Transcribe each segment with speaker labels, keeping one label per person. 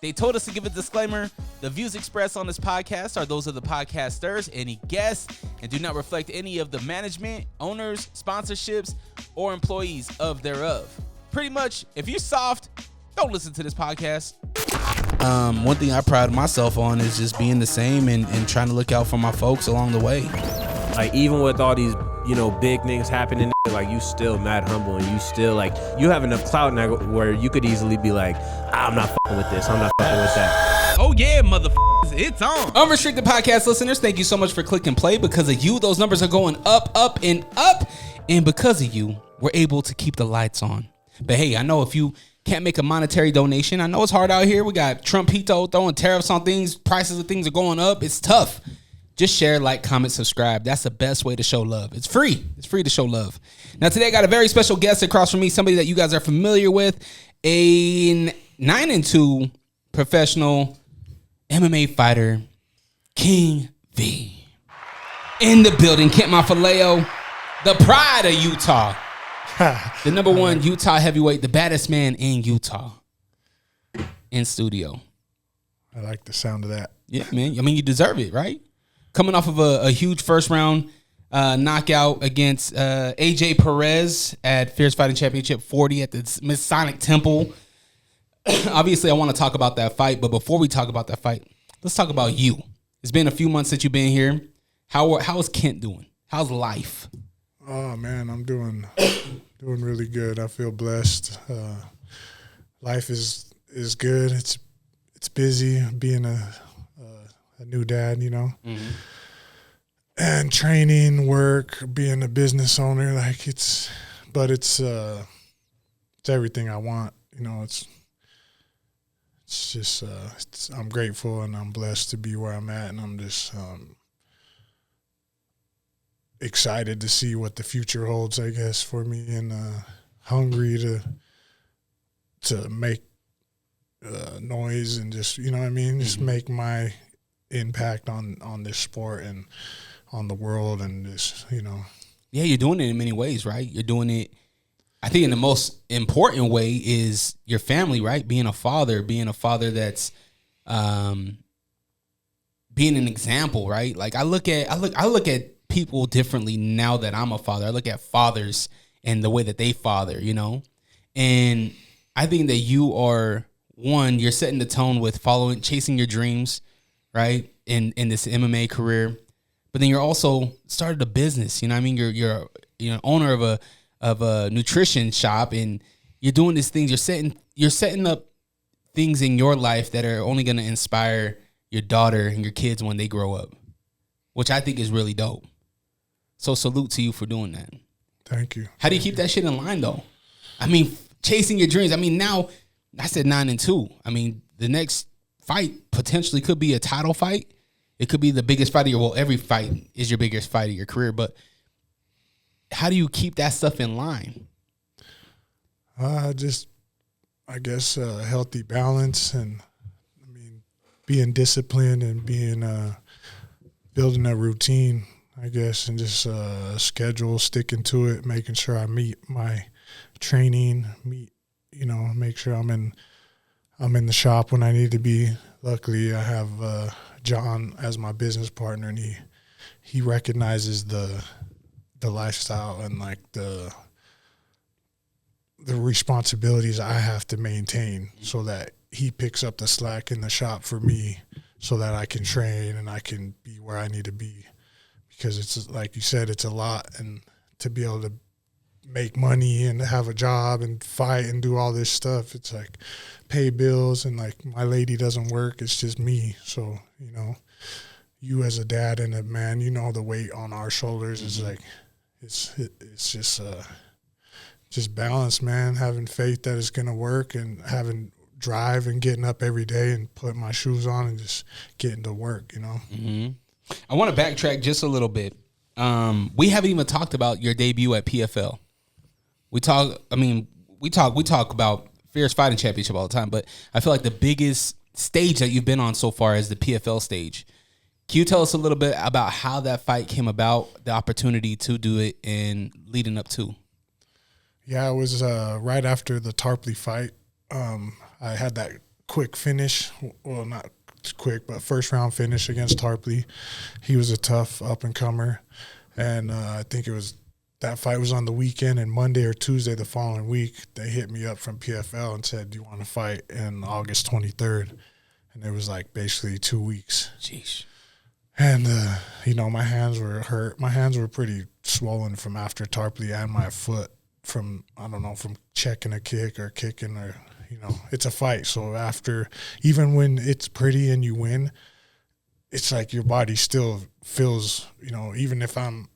Speaker 1: They told us to give a disclaimer. The views expressed on this podcast are those of the podcasters, any guests, and do not reflect any of the management, owners, sponsorships, or employees of thereof. Pretty much, if you're soft, don't listen to this podcast.
Speaker 2: One thing I pride myself on is just being the same and trying to look out for my folks along the way.
Speaker 3: Like, even with all these, big things happening, like, you still mad humble, and you still, like, you have enough clout now where you could easily be like, I'm not fucking with this, I'm not fucking with that.
Speaker 1: Oh yeah, motherfuckers, it's on.
Speaker 2: Unrestricted Podcast listeners, thank you so much for clicking play. Because of you, those numbers are going up, up, and up. And because of you, we're able to keep the lights on. But hey, I know if you can't make a monetary donation, I know it's hard out here. We got Trumpito throwing tariffs on things. Prices of things are going up. It's tough. Just share, like, comment, subscribe. That's the best way to show love. It's free. It's free to show love. Now, today I got a very special guest across from me, somebody that you guys are familiar with, a 9-2 professional MMA fighter, King V. In the building, Kent Mafileo, the pride of Utah. The number one Utah heavyweight, the baddest man in Utah. In studio.
Speaker 4: I like the sound of that.
Speaker 2: Yeah, man. I mean, you deserve it, right? Coming off of a huge first round knockout against AJ Perez at Fierce Fighting Championship 40 at the Masonic Temple. Obviously, I want to talk about that fight, but before we talk about that fight, let's talk about you. It's been a few months since you've been here. How is Kent doing? How's life?
Speaker 4: Oh man, I'm doing really good. I feel blessed. Life is good. It's busy being a new dad,
Speaker 2: Mm-hmm.
Speaker 4: and training, work, being a business owner. Like it's everything I want. It's just I'm grateful and I'm blessed to be where I'm at, and I'm just excited to see what the future holds, I guess, for me, and hungry to make noise and just, just make my impact on this sport and on the world, and just,
Speaker 2: Yeah, you're doing it in many ways, right? You're doing it, I think, in the most important way is your family, right? Being a father that's being an example, right? Like I look at people differently now that I'm a father. I look at fathers and the way that they father, and I think that you are you're setting the tone with chasing your dreams, right? In this MMA career, but then you're also started a business. You're owner of a nutrition shop, and you're doing these things. You're setting up things in your life that are only going to inspire your daughter and your kids when they grow up, which I think is really dope. So salute to you for doing that.
Speaker 4: Thank you.
Speaker 2: How do you keep that shit in line, though? I mean, chasing your dreams. I mean, now I said 9-2. I mean, the next fight potentially could be a title fight. It could be the biggest fight of your, every fight is your biggest fight of your career. But how do you keep that stuff in line?
Speaker 4: Just, I guess, healthy balance, and being disciplined and being building a routine, I guess, and just schedule, sticking to it, making sure I meet my training, make sure I'm in the shop when I need to be. Luckily, I have John as my business partner, and he recognizes the lifestyle and like the responsibilities I have to maintain, so that he picks up the slack in the shop for me, so that I can train and I can be where I need to be. Because it's, like you said, it's a lot, and to be able to make money and have a job and fight and do all this stuff, it's like pay bills, and like my lady doesn't work, it's just me. So, you as a dad and a man, the weight on our shoulders is like, it's just balance, man, having faith that it's going to work, and having drive and getting up every day and putting my shoes on and just getting to work,
Speaker 2: Mm-hmm. I want to backtrack just a little bit. We haven't even talked about your debut at PFL. We talk about Fierce Fighting Championship all the time, but I feel like the biggest stage that you've been on so far is the PFL stage. Can you tell us a little bit about how that fight came about, the opportunity to do it, and leading up to?
Speaker 4: Yeah, it was right after the Tarpley fight. I had that quick finish. Well, not quick, but first round finish against Tarpley. He was a tough up and comer, and I think that fight was on the weekend, and Monday or Tuesday the following week they hit me up from PFL and said, "Do you want to fight in August 23rd?" And it was like basically 2 weeks.
Speaker 2: Jeez.
Speaker 4: And my hands were hurt. My hands were pretty swollen from after Tarpley, and my foot from checking a kick or kicking or. It's a fight. So even when it's pretty and you win, it's like your body still feels, even if I'm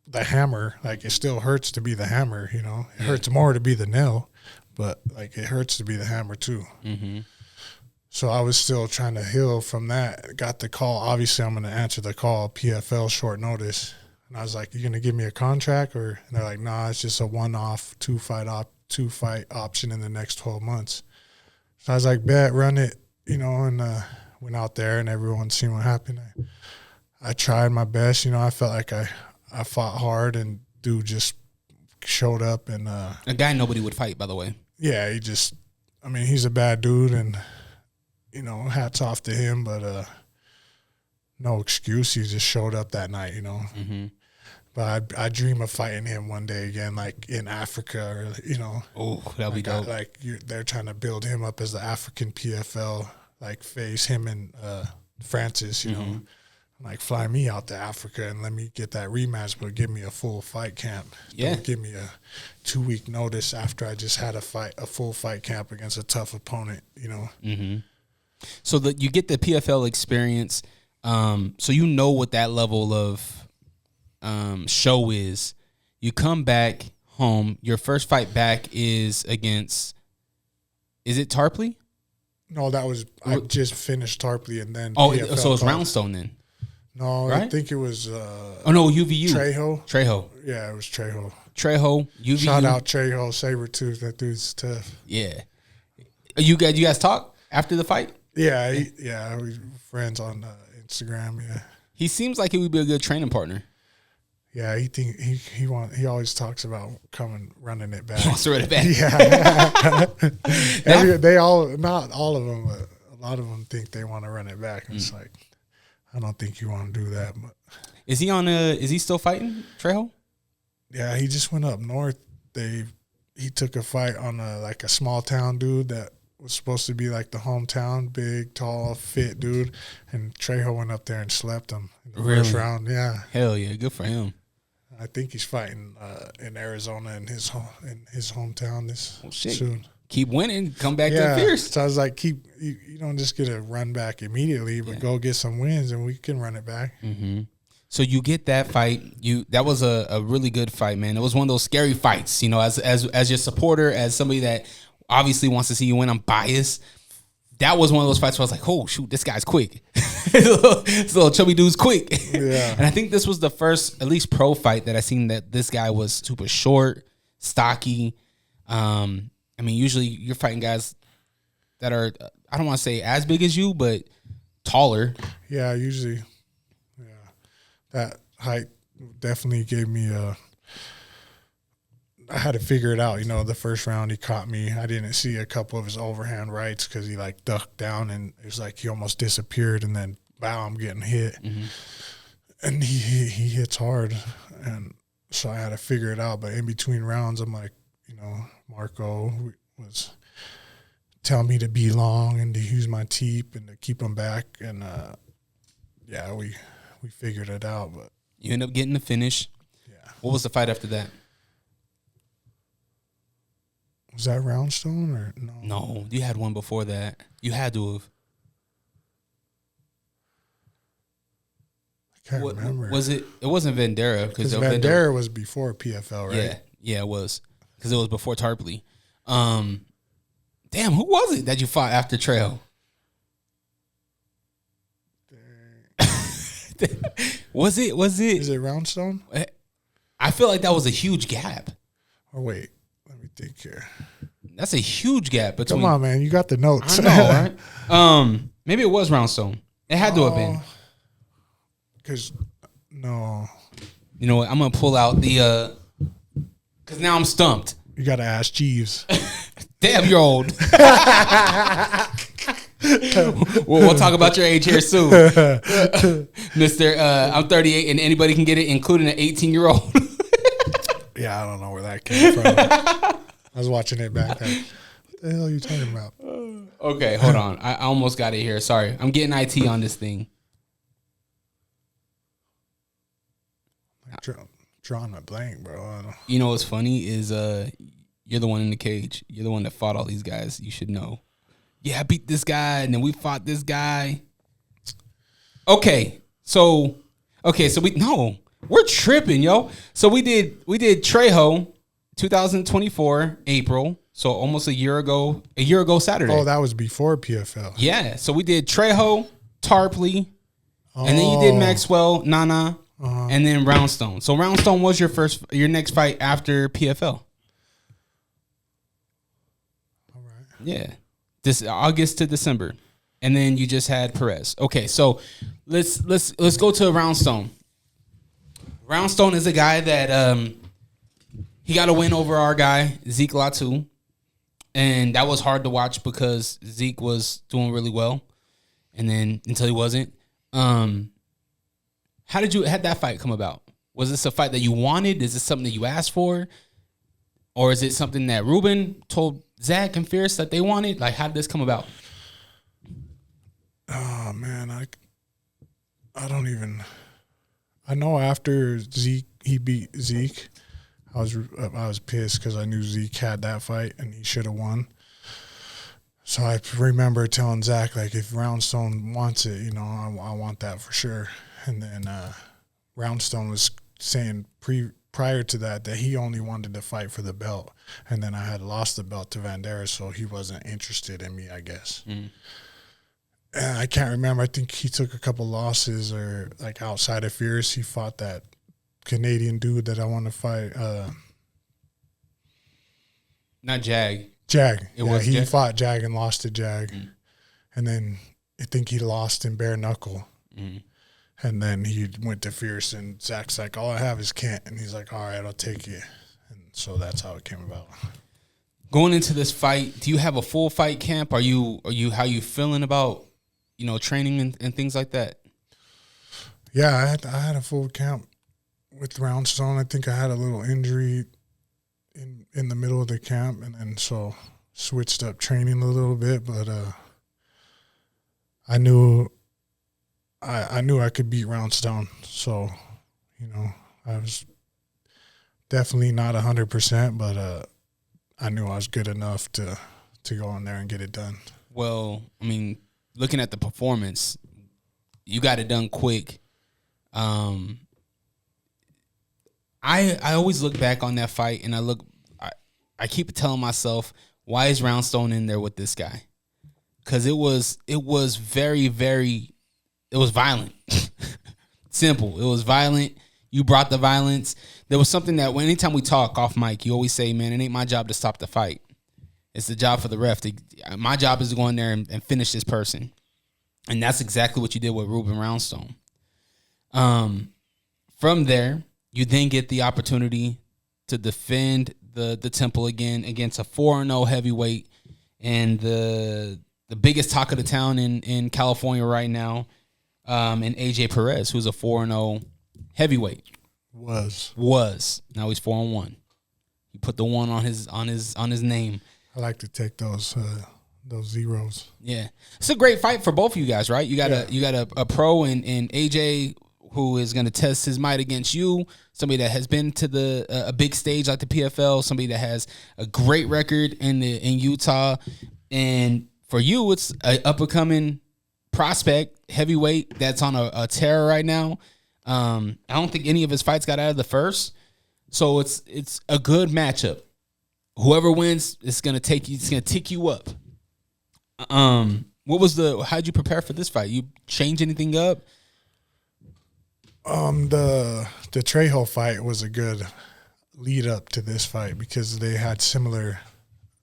Speaker 4: the hammer, like it still hurts to be the hammer, It hurts more to be the nail, but like it hurts to be the hammer too.
Speaker 2: Mm-hmm.
Speaker 4: So I was still trying to heal from that. Got the call. Obviously, I'm going to answer the call, PFL, short notice. And I was like, you going to give me a contract? And they're like, nah, it's just a one-off, two-fight option in the next 12 months. So I was like, bet, run it, and went out there and everyone seen what happened. I tried my best, I felt like I fought hard and dude just showed up and
Speaker 2: a guy nobody would fight, by the way.
Speaker 4: Yeah, he's a bad dude and hats off to him, but no excuse. He just showed up that night,
Speaker 2: Mm-hmm.
Speaker 4: But I dream of fighting him one day again, like in Africa, or
Speaker 2: Oh, that'll be dope.
Speaker 4: They're trying to build him up as the African PFL, like face him and Francis,
Speaker 2: Mm-hmm.
Speaker 4: Like fly me out to Africa and let me get that rematch, but give me a full fight camp.
Speaker 2: Yeah,
Speaker 4: don't give me a 2-week notice after I just had a full fight camp against a tough opponent.
Speaker 2: Mm-hmm. So that you get the PFL experience, so what that level of show is. You come back home. Your first fight back is against. Is it Tarpley?
Speaker 4: No, I just finished Tarpley and then.
Speaker 2: Oh,
Speaker 4: PFL
Speaker 2: so it's Roundstone then.
Speaker 4: No,
Speaker 2: right?
Speaker 4: I think it was.
Speaker 2: UVU.
Speaker 4: Trejo. Yeah, it was Trejo.
Speaker 2: UVU.
Speaker 4: Shout out Trejo, Sabretooth. That dude's tough.
Speaker 2: Yeah. You guys talk after the fight?
Speaker 4: Yeah, we friends on Instagram. Yeah.
Speaker 2: He seems like he would be a good training partner.
Speaker 4: Yeah, he always talks about coming running it back.
Speaker 2: He wants to run it back.
Speaker 4: Yeah. Not all of them, but a lot of them think they want to run it back. It's like, I don't think you want to do that. But
Speaker 2: is he still fighting, Trejo?
Speaker 4: Yeah, he just went up north. He took a fight on a small town dude that was supposed to be like the hometown, big, tall, fit dude, and Trejo went up there and slept him in the first round. Yeah,
Speaker 2: hell yeah, good for him.
Speaker 4: I think he's fighting in Arizona in his hometown soon.
Speaker 2: Keep winning, come back to fierce.
Speaker 4: So I was like, you don't just get a run back immediately, but go get some wins and we can run it back.
Speaker 2: Mm-hmm. So you get that fight. That was a really good fight, man. It was one of those scary fights. As your supporter, as somebody that obviously wants to see you win, I'm biased. That was one of those fights where I was like, oh, shoot, this guy's quick. This little chubby dude's quick.
Speaker 4: Yeah.
Speaker 2: And I think this was the first, at least pro fight that I seen that this guy was super short, stocky. Usually you're fighting guys that are, I don't want to say as big as you, but taller.
Speaker 4: Yeah, usually. Yeah. That height definitely gave me I had to figure it out. The first round he caught me. I didn't see a couple of his overhand rights because he ducked down and it was like he almost disappeared and then, wow, I'm getting hit. Mm-hmm. And he hits hard. And so I had to figure it out. But in between rounds, I'm like, Marco was telling me to be long and to use my teep and to keep him back. And, we figured it out. But
Speaker 2: you end up getting the finish.
Speaker 4: Yeah.
Speaker 2: What was the fight after that?
Speaker 4: Was that Roundstone or no?
Speaker 2: No, you had one before that. You had to have.
Speaker 4: I can't remember.
Speaker 2: Was it? It wasn't Vandera
Speaker 4: because Vandera was before PFL, right?
Speaker 2: Yeah, it was because it was before Tarpley. Damn, who was it that you fought after Trejo? Was it?
Speaker 4: Is it Roundstone?
Speaker 2: I feel like that was a huge gap.
Speaker 4: Oh wait. Let me think here.
Speaker 2: That's a huge gap between.
Speaker 4: Come on, man. You got the notes.
Speaker 2: I know, right? Maybe it was Roundstone. It had to have been.
Speaker 4: Because, no.
Speaker 2: You know what? I'm going to pull out the. Because now I'm stumped.
Speaker 4: You got to ask Jeeves.
Speaker 2: Damn, you're old. We'll talk about your age here soon. Mister, I'm 38 and anybody can get it, including an 18-year-old.
Speaker 4: Yeah, I don't know where that came from. I was watching it back. What the hell are you talking about?
Speaker 2: Okay, hold on. I almost got it here. Sorry. I'm getting IT on this thing.
Speaker 4: Drawing a blank, bro. I don't.
Speaker 2: You know what's funny is you're the one in the cage. You're the one that fought all these guys. You should know. Yeah, I beat this guy, and then we fought this guy. Okay, so we're tripping, yo. So we did Trejo, 2024 April. So almost a year ago Saturday.
Speaker 4: Oh, that was before PFL.
Speaker 2: Yeah. So we did Trejo, Tarpley, and then you did Maxwell, Nana, and then Roundstone. So Roundstone was your next fight after PFL.
Speaker 4: All right.
Speaker 2: Yeah. This August to December. And then you just had Perez. Okay, so let's go to Roundstone. Roundstone is a guy that he got a win over our guy, Zeke Latu. And that was hard to watch because Zeke was doing really well. And then until he wasn't. How had that fight come about? Was this a fight that you wanted? Is this something that you asked for? Or is it something that Ruben told Zach and Fierce that they wanted? Like, how did this come about?
Speaker 4: Oh man, I don't even. I know after he beat Zeke, I was pissed because I knew Zeke had that fight and he should have won. So I remember telling Zach, like, if Roundstone wants it, you know, I want that for sure. And then Roundstone was saying prior to that he only wanted to fight for the belt. And then I had lost the belt to Vanderas, so he wasn't interested in me, I guess. Mm. And I can't remember. I think he took a couple losses or, like, outside of Fierce. He fought that Canadian dude that I want to fight.
Speaker 2: Not Jag.
Speaker 4: He fought Jag and lost to Jag. Mm. And then I think he lost in bare knuckle. Mm. And then he went to Fierce, and Zach's like, all I have is Kent. And he's like, all right, I'll take you. And so that's how it came about.
Speaker 2: Going into this fight, do you have a full fight camp? Are you how you feeling about, you know, training and things like that?
Speaker 4: Yeah, I had a full camp with Roundstone. I think I had a little injury in the middle of the camp, and then so switched up training a little bit. But I knew I could beat Roundstone. So, you know, I was definitely not 100%, but I knew I was good enough to go in there and get it done.
Speaker 2: Well, I mean, looking at the performance, you got it done quick. I always look back on that fight, and I keep telling myself, why is Roundstone in there with this guy? Because it was very, very, it was violent. Simple. It was violent. You brought the violence. There was something that anytime we talk off mic, you always say, man, it ain't my job to stop the fight. It's the job for the ref. My job is to go in there and finish this person. And that's exactly what you did with Ruben Roundstone. From there, you then get the opportunity to defend the title again against a 4-0 heavyweight and the biggest talk of the town in California right now, and AJ Perez, who's a 4-0 heavyweight.
Speaker 4: Was.
Speaker 2: Now he's 4-1. He put the one on his name.
Speaker 4: I like to take those zeros.
Speaker 2: Yeah, it's a great fight for both of you guys, right? You got a pro and AJ who is going to test his might against you. Somebody that has been to a big stage like the PFL. Somebody that has a great record in Utah, and for you, it's an up and coming prospect heavyweight that's on a tear right now. I don't think any of his fights got out of the first, so it's a good matchup. Whoever wins, it's gonna take you up. How'd you prepare for this fight? You change anything up?
Speaker 4: The Trejo fight was a good lead up to this fight because they had similar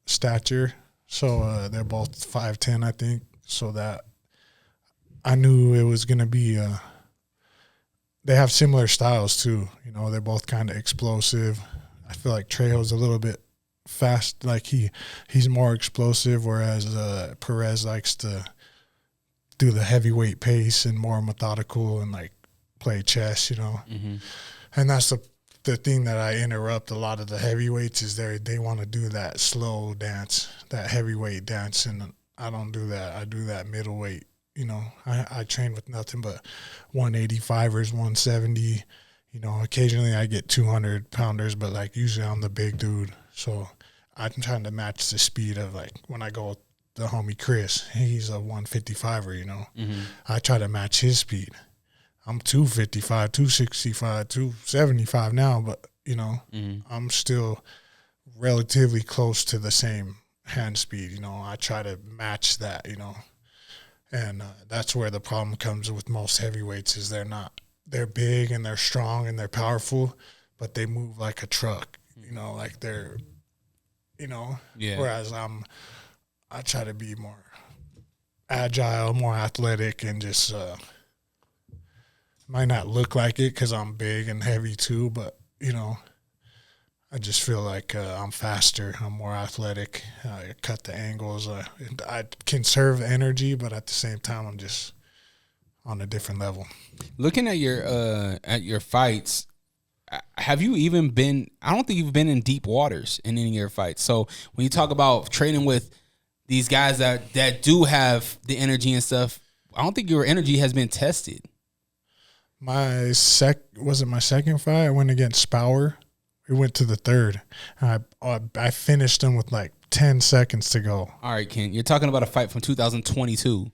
Speaker 4: stature. So they're both 5'10", I think. So that I knew it was gonna be. They have similar styles too. You know, they're both kind of explosive. I feel like Trejo's a little bit fast. Like he's more explosive, whereas Perez likes to do the heavyweight pace and more methodical and like play chess, you know.
Speaker 2: Mm-hmm.
Speaker 4: And that's the thing that I interrupt a lot of the heavyweights is they want to do that slow dance, that heavyweight dance, and I don't do that. I do that middleweight. You know, I train with nothing but 185ers, 170. You know, occasionally I get 200 pounders, but like usually I'm the big dude. So I'm trying to match the speed of like when I go with the homie Chris, he's a 155er, you know.
Speaker 2: Mm-hmm.
Speaker 4: I try to match his speed. I'm 255, 265, 275 now, but, you know, I'm still relatively close to the same hand speed. You know, I try to match that, you know. And that's where the problem comes with most heavyweights is they're big and they're strong and they're powerful, but they move like a truck, you know, like they're, you know, whereas I try to be more agile, more athletic, and just might not look like it because I'm big and heavy too, but, you know, I just feel like I'm faster, I'm more athletic, I cut the angles, I conserve energy, but at the same time I'm just on a different level.
Speaker 2: Looking at your fights, have you even been, I don't think you've been in deep waters in any of your fights. So when you talk about training with these guys that do have the energy and stuff, I don't think your energy has been tested.
Speaker 4: Was it my second fight? I went against Spower. We went to the third. I finished him with like 10 seconds to go.
Speaker 2: All right, Kent, you're talking about a fight from 2022.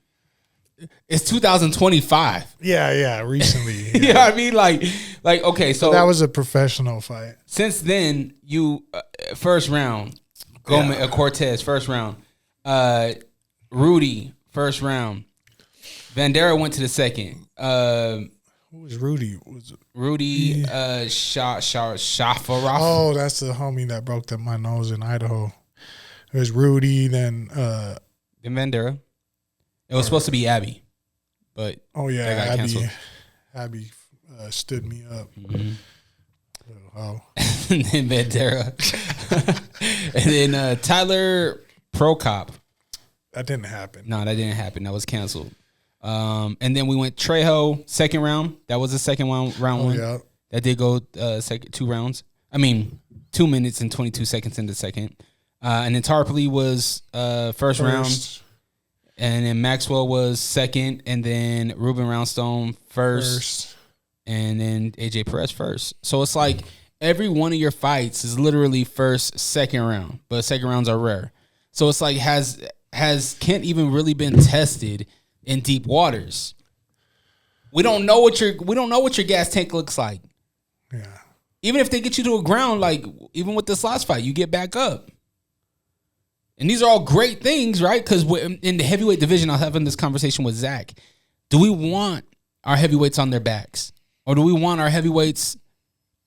Speaker 2: It's 2025.
Speaker 4: Yeah, recently. Yeah.
Speaker 2: You know what I mean? Like, okay, so
Speaker 4: that was a professional fight.
Speaker 2: Since then, you first round, Gomez, Cortez first round, Rudy first round, Vandera went to the second.
Speaker 4: Who was Rudy?
Speaker 2: Rudy Shafarov.
Speaker 4: Oh, that's the homie that broke my nose in Idaho. It was Rudy, then
Speaker 2: Vandera. It was supposed to be Abby, but
Speaker 4: that got
Speaker 2: canceled.
Speaker 4: Abby stood me up.
Speaker 2: Mm-hmm.
Speaker 4: Oh,
Speaker 2: and then Vandera, and then Tyler Prokop.
Speaker 4: That didn't happen.
Speaker 2: No, that didn't happen. That was canceled. And then we went Trejo second round. That was the second round one.
Speaker 4: Yeah.
Speaker 2: That did go second 2 rounds. I mean, 2 minutes and 22 seconds in the second. And then Tarpley was first round. And then Maxwell was second. And then Ruben Roundstone first. And then AJ Perez first. So it's like every one of your fights is literally first, second round. But second rounds are rare. So it's like has Kent even really been tested in deep waters? We don't know what your gas tank looks like.
Speaker 4: Yeah.
Speaker 2: Even if they get you to a ground, like even with this last fight, you get back up. And these are all great things, right? Because in the heavyweight division, I was having this conversation with Zach. Do we want our heavyweights on their backs? Or do we want our heavyweights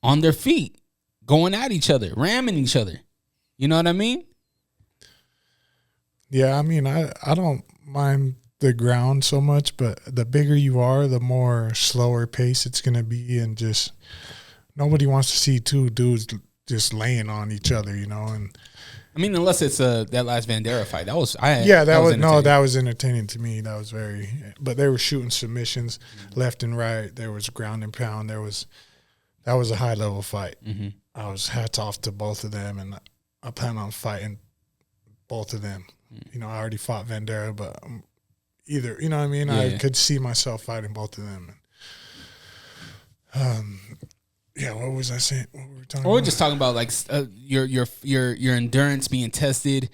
Speaker 2: on their feet, going at each other, ramming each other? You know what I mean?
Speaker 4: Yeah, I mean, I don't mind the ground so much, but the bigger you are, the more slower pace it's going to be, and just nobody wants to see two dudes just laying on each other, you know. And
Speaker 2: I mean, unless it's that last Vandera fight, that was entertaining to me. That was but they were shooting submissions left and right. There was ground and pound. That was a high level fight. Mm-hmm.
Speaker 4: I was hats off to both of them, and I plan on fighting both of them. You know, I already fought Vandera, but either, you know what I mean? Yeah. I could see myself fighting both of them. Yeah, what was I saying? What were we talking about?
Speaker 2: We're just talking about like your endurance being tested.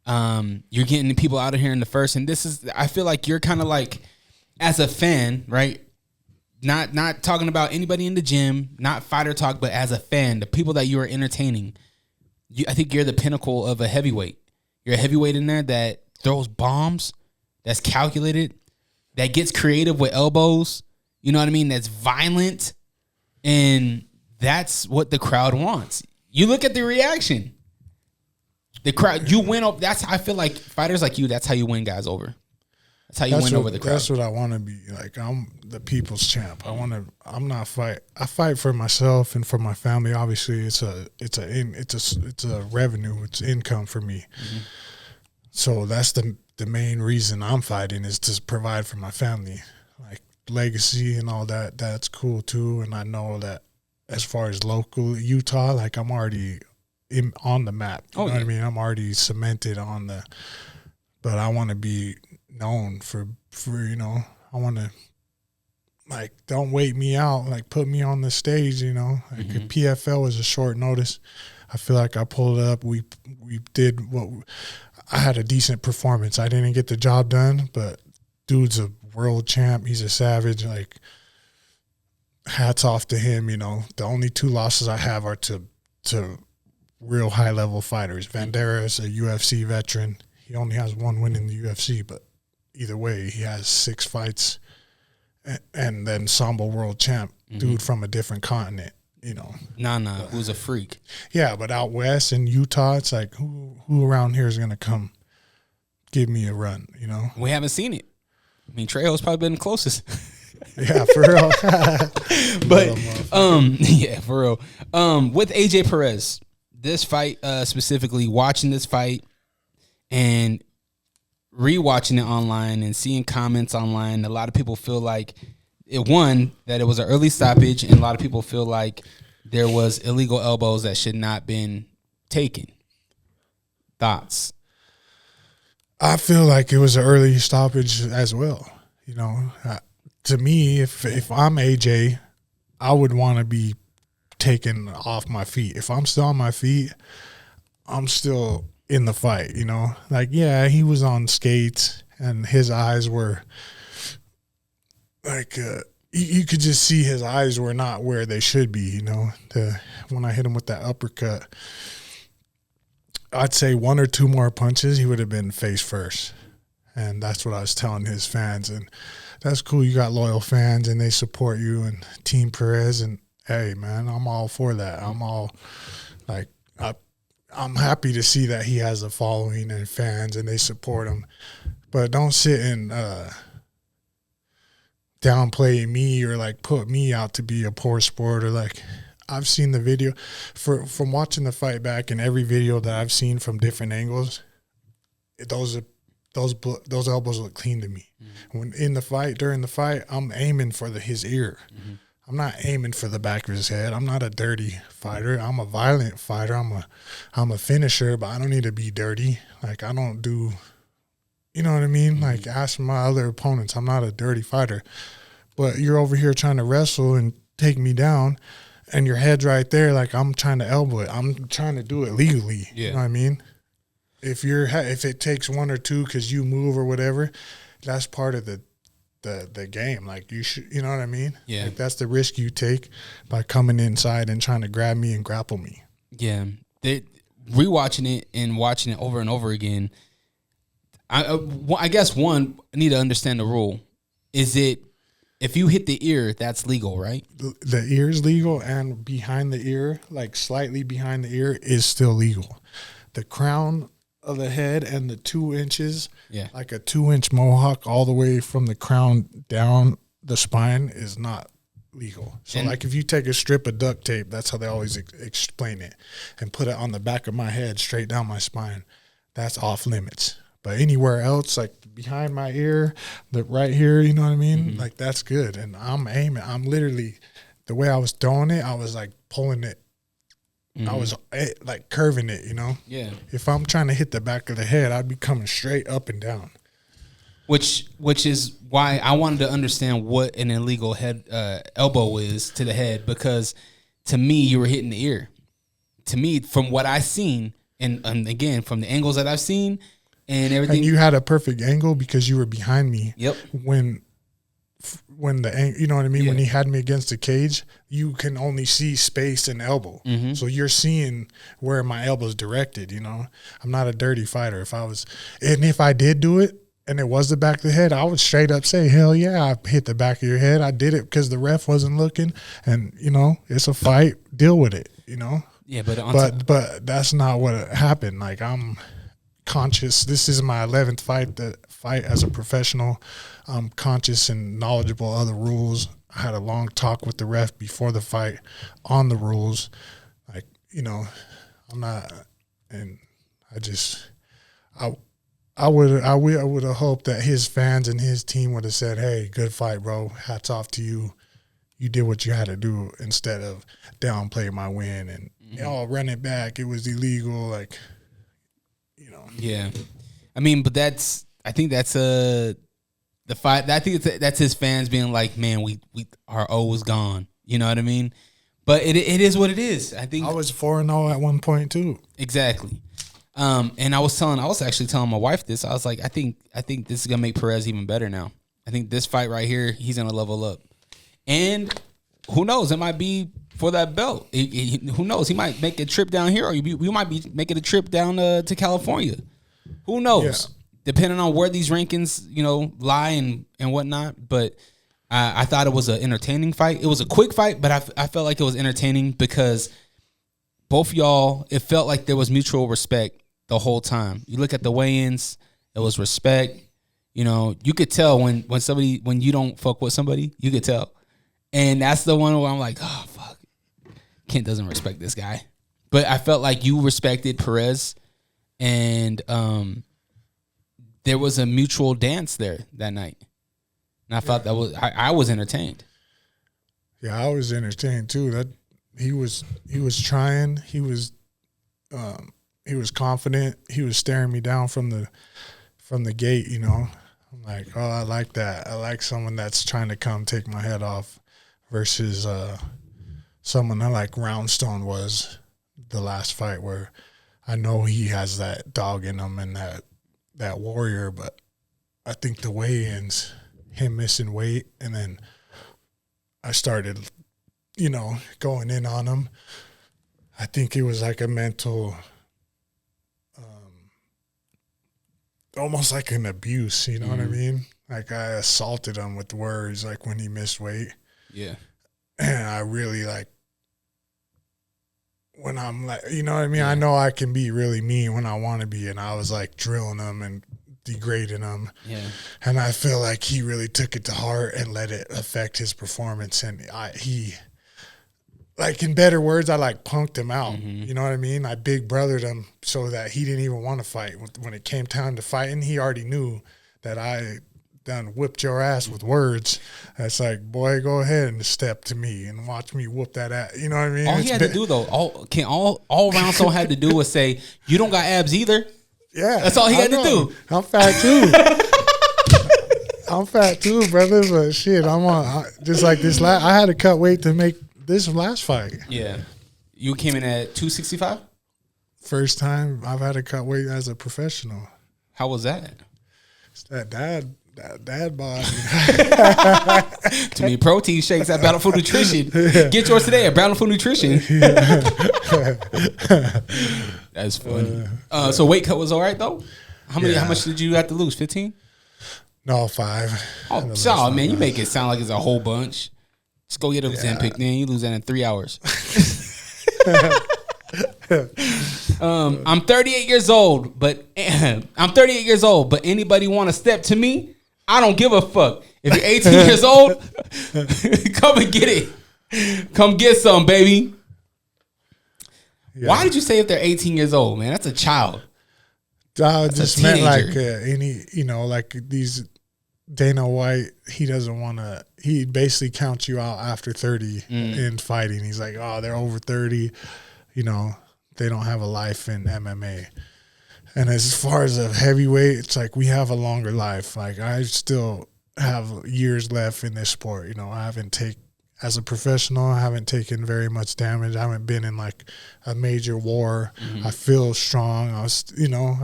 Speaker 2: You're getting people out of here in the first, and I feel like you're kind of like, as a fan, right? Not talking about anybody in the gym, not fighter talk, but as a fan, the people that you are entertaining, I think you're the pinnacle of a heavyweight. You're a heavyweight in there that throws bombs, that's calculated, that gets creative with elbows. You know what I mean? That's violent. And that's what the crowd wants. You look at the reaction. The crowd, you win up. I feel like fighters like you, that's how you win guys over. That's how you win over the crowd.
Speaker 4: That's what I want to be. Like, I'm the people's champ. I fight for myself and for my family. Obviously, it's a revenue. It's income for me. Mm-hmm. So that's the main reason I'm fighting, is to provide for my family. Like, legacy and all that, that's cool too. And I know that as far as local Utah, like, I'm already on the map. You know what I mean? I'm already cemented on the, but I want to be known for I want to, like, don't wait me out, like, put me on the stage, like, if PFL was a short notice, I feel like I pulled up, we did I had a decent performance. I didn't get the job done, but dude's a world champ, he's a savage, like, hats off to him. The only 2 losses I have are to real high level fighters. Vandera is a UFC veteran, he only has 1 win in the UFC, but either way, he has 6 fights. And then Sambo world champ, dude from a different continent,
Speaker 2: Nana, who's a freak.
Speaker 4: Yeah, but out west in Utah, it's like, who around here is going to come give me a run,
Speaker 2: We haven't seen it. I mean, Trejo's probably been the closest.
Speaker 4: Yeah, for real.
Speaker 2: But, yeah, for real. With AJ Perez, this fight specifically, watching this fight and rewatching it online and seeing comments online, a lot of people feel like that it was an early stoppage, and a lot of people feel like there was illegal elbows that should not been taken. Thoughts?
Speaker 4: I feel like it was an early stoppage as well. To me, if I'm AJ, I would want to be taken off my feet. If I'm still on my feet, I'm still in the fight, Like, yeah, he was on skates and his eyes were like, you could just see his eyes were not where they should be, when I hit him with that uppercut. I'd say 1 or 2 more punches, he would have been face first. And that's what I was telling his fans. And that's cool. You got loyal fans and they support you and Team Perez. And, hey, man, I'm all for that. I'm all like, I'm happy to see that he has a following and fans and they support him. But don't sit and downplay me or, like, put me out to be a poor sport, or, like, I've seen the video from watching the fight back, and every video that I've seen from different angles, those elbows look clean to me. Mm-hmm. When during the fight, I'm aiming for his ear. Mm-hmm. I'm not aiming for the back of his head. I'm not a dirty fighter. I'm a violent fighter. I'm a finisher, but I don't need to be dirty. Like, I don't do, you know what I mean? Mm-hmm. Like, ask my other opponents. I'm not a dirty fighter. But you're over here trying to wrestle and take me down, and your head's right there. Like, I'm trying to elbow it. I'm trying to do it legally. Yeah. You know what I mean? If it takes 1 or 2 because you move or whatever, that's part of the game. Like, you should, you know what I mean?
Speaker 2: Yeah.
Speaker 4: Like, that's the risk you take by coming inside and trying to grab me and grapple me.
Speaker 2: Yeah. Rewatching it and watching it over and over again, I guess, I need to understand the rule. Is it, if you hit the ear, that's legal, right?
Speaker 4: The ear is legal, and behind the ear, like slightly behind the ear, is still legal. The crown of the head and the 2 inches, like a 2-inch mohawk all the way from the crown down the spine, is not legal. So, like, if you take a strip of duct tape, that's how they always explain it, and put it on the back of my head straight down my spine, that's off limits. But anywhere else, like behind my ear, right here, you know what I mean? Mm-hmm. Like, that's good. And I'm aiming. I'm literally, the way I was throwing it, I was like pulling it. Mm-hmm. I was like curving it,
Speaker 2: Yeah.
Speaker 4: If I'm trying to hit the back of the head, I'd be coming straight up and down.
Speaker 2: Which is why I wanted to understand what an illegal elbow is to the head, because to me, you were hitting the ear. To me, from what I've seen, and again, from the angles that I've seen, and everything.
Speaker 4: And you had a perfect angle because you were behind me.
Speaker 2: Yep.
Speaker 4: When you know what I mean? Yeah. When he had me against the cage, you can only see space and elbow. Mm-hmm. So you're seeing where my elbow's directed, I'm not a dirty fighter. If I did do it and it was the back of the head, I would straight up say, hell yeah, I hit the back of your head. I did it because the ref wasn't looking, and, it's a fight. Deal with it,
Speaker 2: Yeah,
Speaker 4: but that's not what happened. Like, I'm conscious. This is my 11th fight as a professional. I'm conscious and knowledgeable of the rules. I had a long talk with the ref before the fight on the rules. Like, you know, I'm not, and I would have hoped that his fans and his team would have said, "Hey, good fight, bro. Hats off to you. You did what you had to do," instead of downplay my win and run it back. It was illegal. Like, you know.
Speaker 2: Yeah, I mean, but I think that's the fight. I think that's his fans being like, "Man, we our O is gone." You know what I mean? But it is what it is. I think
Speaker 4: I was 4-0 at one point too.
Speaker 2: Exactly. And I was actually telling my wife this. I was like, I think this is gonna make Perez even better now. I think this fight right here, he's gonna level up. And who knows? It might be for that belt. Who knows? He might make a trip down here, or we might be making a trip down to California. Who knows? Yeah. Depending on where these rankings, you know, lie and whatnot. But I thought it was an entertaining fight. It was a quick fight, but I felt like it was entertaining because both of y'all, it felt like there was mutual respect the whole time. You look at the weigh-ins, it was respect. You know, you could tell when you don't fuck with somebody, you could tell. And that's the one where I'm like, oh, fuck. Kent doesn't respect this guy. But I felt like you respected Perez, and there was a mutual dance there that night. And I thought that was, I was entertained.
Speaker 4: Yeah, I was entertained too. That he was trying. He was confident. He was staring me down from the gate, you know. I'm like, oh, I like that. I like someone that's trying to come take my head off versus someone like Roundstone was the last fight, where I know he has that dog in him and that warrior, but I think the weigh-ins, him missing weight, and then I started, you know, going in on him. I think it was like a mental, almost like an abuse, you know what I mean? Like I assaulted him with words, like when he missed weight.
Speaker 2: Yeah.
Speaker 4: And I really like, when I'm like, you know what I mean? I know I can be really mean when I want to be, and I was like drilling him and degrading him. Yeah. And I feel like he really took it to heart and let it affect his performance. And he, like, in better words, I like punked him out. Mm-hmm. You know what I mean? I big brothered him so that he didn't even want to fight. When it came time to fighting, he already knew that I done whipped your ass with words. That's like, boy, go ahead and step to me and watch me whoop that ass. You know what I mean?
Speaker 2: All he had to do, though, all Roundstone had to do was say, you don't got abs either.
Speaker 4: Yeah.
Speaker 2: That's all he had to do.
Speaker 4: I'm fat too. I'm fat too, brother. But shit, I'm on, just like this I had to cut weight to make this last fight.
Speaker 2: Yeah. You came in at 265?
Speaker 4: First time I've had to cut weight as a professional.
Speaker 2: How was that?
Speaker 4: It's that dad bod.
Speaker 2: Too many protein shakes at Battlefield Nutrition.
Speaker 4: Yeah.
Speaker 2: Get yours today at Battlefield Nutrition. That's funny. So weight cut was all right though? How much did you have to lose? 15?
Speaker 4: No, 5.
Speaker 2: Oh, so man, you make it sound like it's a whole bunch. Just go get a Ozempic, then you lose that in 3 hours. I'm 38 years old, but anybody want to step to me? I don't give a fuck. If you're 18 years old, come and get it. Come get some, baby. Yeah. Why did you say if they're 18 years old, man? That's a child.
Speaker 4: I just meant like any, you know, like these Dana White, he doesn't want to, he basically counts you out after 30 in fighting. He's like, oh, they're over 30, you know, they don't have a life in MMA. And as far as a heavyweight, it's like we have a longer life. Like I still have years left in this sport. You know, as a professional, I haven't taken very much damage. I haven't been in like a major war. Mm-hmm. I feel strong. I'm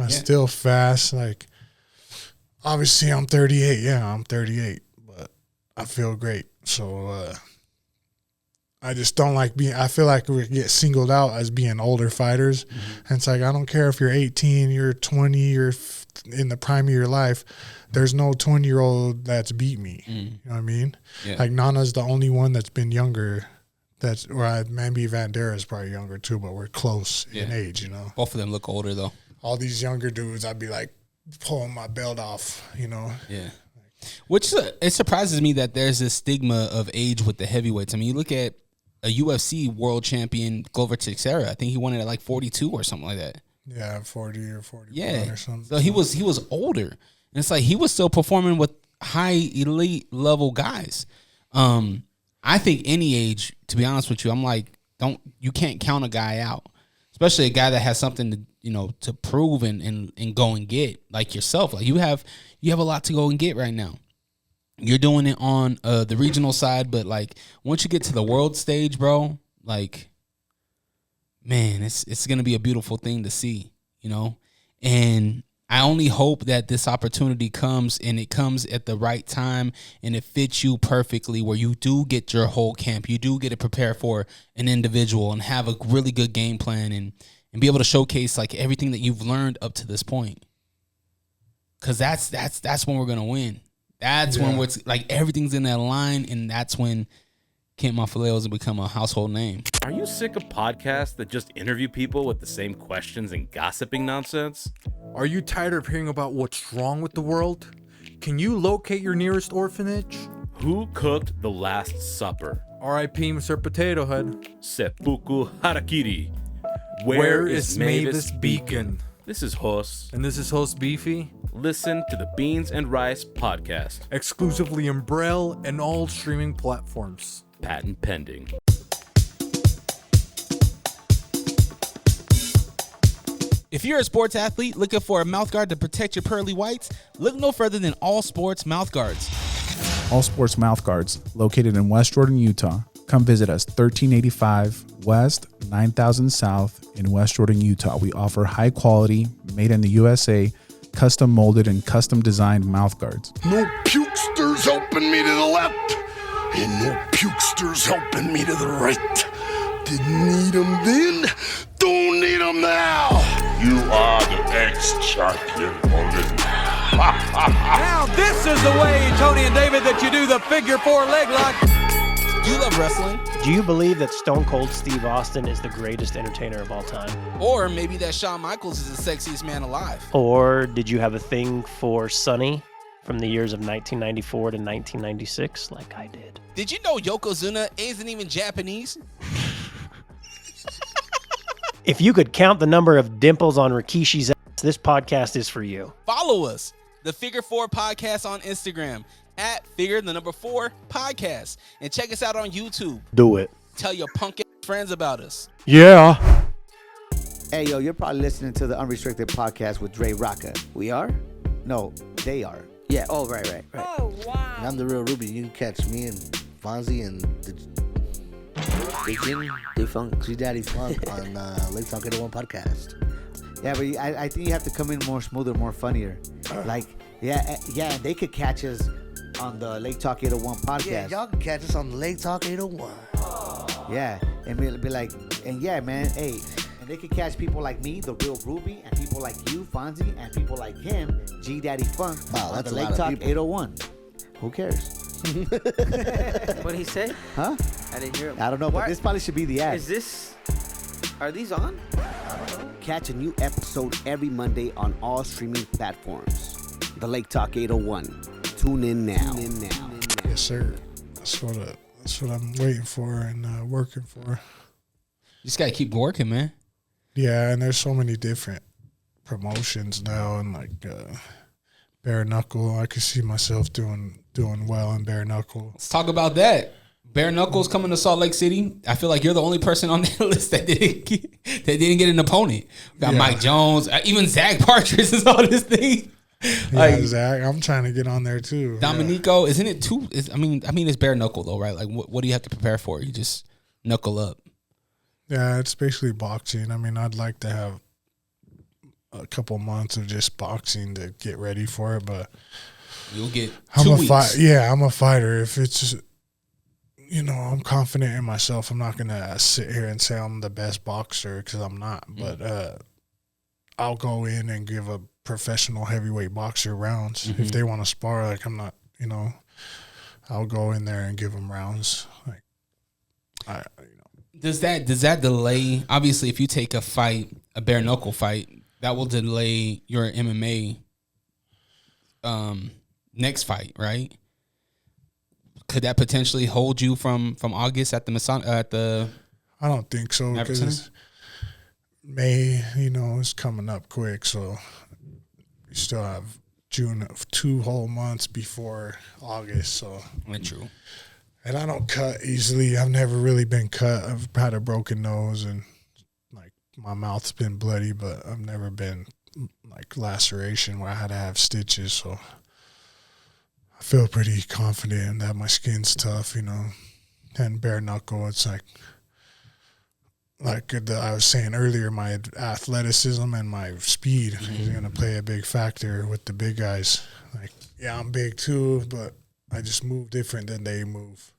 Speaker 4: still fast. Like obviously I'm 38. Yeah, I'm 38, but I feel great. So I just don't like I feel like we get singled out as being older fighters. Mm-hmm. And it's like, I don't care if you're 18, you're 20, you're in the prime of your life. There's no 20-year-old that's beat me. You know what I mean? Yeah. Like Nana's the only one that's been younger. Maybe Vandera is probably younger too, but we're close in age, you know?
Speaker 2: Both of them look older though.
Speaker 4: all these younger dudes, I'd be like pulling my belt off, you know.
Speaker 2: Yeah. Which it surprises me that there's this stigma of age with the heavyweights. I mean, you look at a UFC world champion, Glover Teixeira. I think he won it at like 42 or something like that.
Speaker 4: Yeah, 40 or 41 or something.
Speaker 2: So he was older. And it's like he was still performing with high elite level guys. I think any age, to be honest with you, I'm like, you can't count a guy out. Especially a guy that has something to, you know, to prove and go and get, like yourself. Like you have a lot to go and get right now. You're doing it on the regional side, but like once you get to the world stage, bro, like, man, it's gonna be a beautiful thing to see, you know. And I only hope that this opportunity comes and it comes at the right time and it fits you perfectly, where you do get your whole camp, you do get to prepare for an individual and have a really good game plan and be able to showcase like everything that you've learned up to this point. Cause that's when we're gonna win. That's when we're like everything's in that line, and that's when Kent Mafileo has become a household name.
Speaker 5: Are you sick of podcasts that just interview people with the same questions and gossiping nonsense?
Speaker 6: Are you tired of hearing about what's wrong with the world? Can you locate your nearest orphanage?
Speaker 5: Who cooked the Last Supper?
Speaker 6: R.I.P. Mr. Potato Head.
Speaker 5: Seppuku Harakiri.
Speaker 6: Where is Mavis Beacon?
Speaker 5: This is Hos.
Speaker 6: And this is host Beefy.
Speaker 5: Listen to the Beans and Rice podcast.
Speaker 6: Exclusively in Braille and all streaming platforms.
Speaker 5: Patent pending.
Speaker 1: If you're a sports athlete looking for a mouthguard to protect your pearly whites, look no further than All Sports Mouthguards.
Speaker 7: All Sports Mouthguards, located in West Jordan, Utah. Come visit us, 1385 West, 9000 South in West Jordan, Utah. We offer high quality, made in the USA, custom molded and custom designed mouthguards.
Speaker 8: No pukesters helping me to the left, and no pukesters helping me to the right. Didn't need them then, don't need them now.
Speaker 9: You are the ex-champion Olympic.
Speaker 10: Now this is the way, Tony and David, that you do the figure four leg lock.
Speaker 1: You love wrestling.
Speaker 11: Do you believe that Stone Cold Steve Austin is the greatest entertainer of all time?
Speaker 1: Or maybe that Shawn Michaels is the sexiest man alive.
Speaker 11: Or did you have a thing for Sonny from the years of 1994 to 1996 like I did?
Speaker 1: Did you know Yokozuna isn't even Japanese?
Speaker 11: If you could count the number of dimples on Rikishi's ass, this podcast is for you.
Speaker 1: Follow us, the Figure 4 Podcast on Instagram, at Figure4 Podcast. And check us out on YouTube.
Speaker 11: Do it.
Speaker 1: Tell your punk friends about us.
Speaker 11: Yeah.
Speaker 12: Hey, yo, you're probably listening to the Unrestricted Podcast with DreRawka.
Speaker 13: We are?
Speaker 12: No, they are.
Speaker 13: Yeah, oh, right.
Speaker 14: Oh, wow.
Speaker 13: And I'm the real Ruby. You can catch me and Fonzie and the Jim Defunk, G Daddy Funk on Lake Talk 801 Podcast.
Speaker 12: Yeah, but I think you have to come in more smoother, more funnier. Like, yeah, and they could catch us on the Lake Talk 801 Podcast.
Speaker 13: Yeah, y'all can catch us on the Lake Talk 801.
Speaker 12: Yeah, and be like, and yeah, man, hey, and they could catch people like me, the real Ruby, and people like you, Fonzie, and people like him, G Daddy Funk, on the Lake Talk 801. Who cares?
Speaker 14: What did he say?
Speaker 12: Huh?
Speaker 14: I didn't hear him.
Speaker 12: I don't know, but this probably should be the ad.
Speaker 14: Are these on?
Speaker 13: Catch a new episode every Monday on all streaming platforms. The Lake Talk 801. Tune in now.
Speaker 4: Yes, sir. That's what I'm waiting for and working for.
Speaker 2: You just gotta keep working, man.
Speaker 4: Yeah, and there's so many different promotions now, and like bare knuckle. I could see myself doing well in bare knuckle.
Speaker 2: Let's talk about that. Bare Knuckles coming to Salt Lake City. I feel like you're the only person on that list that didn't get an opponent. We got Mike Jones, even Zach Partridge is on this thing.
Speaker 4: Yeah, Zach, I'm trying to get on there too.
Speaker 2: Dominico, isn't it too? I mean, it's bare knuckle though, right? Like, what do you have to prepare for? You just knuckle up.
Speaker 4: Yeah, it's basically boxing. I mean, I'd like to have a couple months of just boxing to get ready for it, but
Speaker 2: you'll get 2 weeks.
Speaker 4: I'm a fighter. If it's, I'm confident in myself. I'm not gonna sit here and say I'm the best boxer because I'm not. But I'll go in and give a professional heavyweight boxer rounds if they want to spar. Like, I'm not, I'll go in there and give them rounds. Like,
Speaker 2: Does that delay? Obviously, if you take a bare knuckle fight, that will delay your MMA next fight, right? Could that potentially hold you from August at the?
Speaker 4: I don't think so because May, is coming up quick, so we still have June of 2 whole months before August. So
Speaker 2: that's true.
Speaker 4: And I don't cut easily. I've never really been cut. I've had a broken nose and like my mouth's been bloody, but I've never been like laceration where I had to have stitches. So I feel pretty confident that my skin's tough, and bare knuckle. It's like I was saying earlier, my athleticism and my speed is going to play a big factor with the big guys. Like, yeah, I'm big too, but I just move different than they move.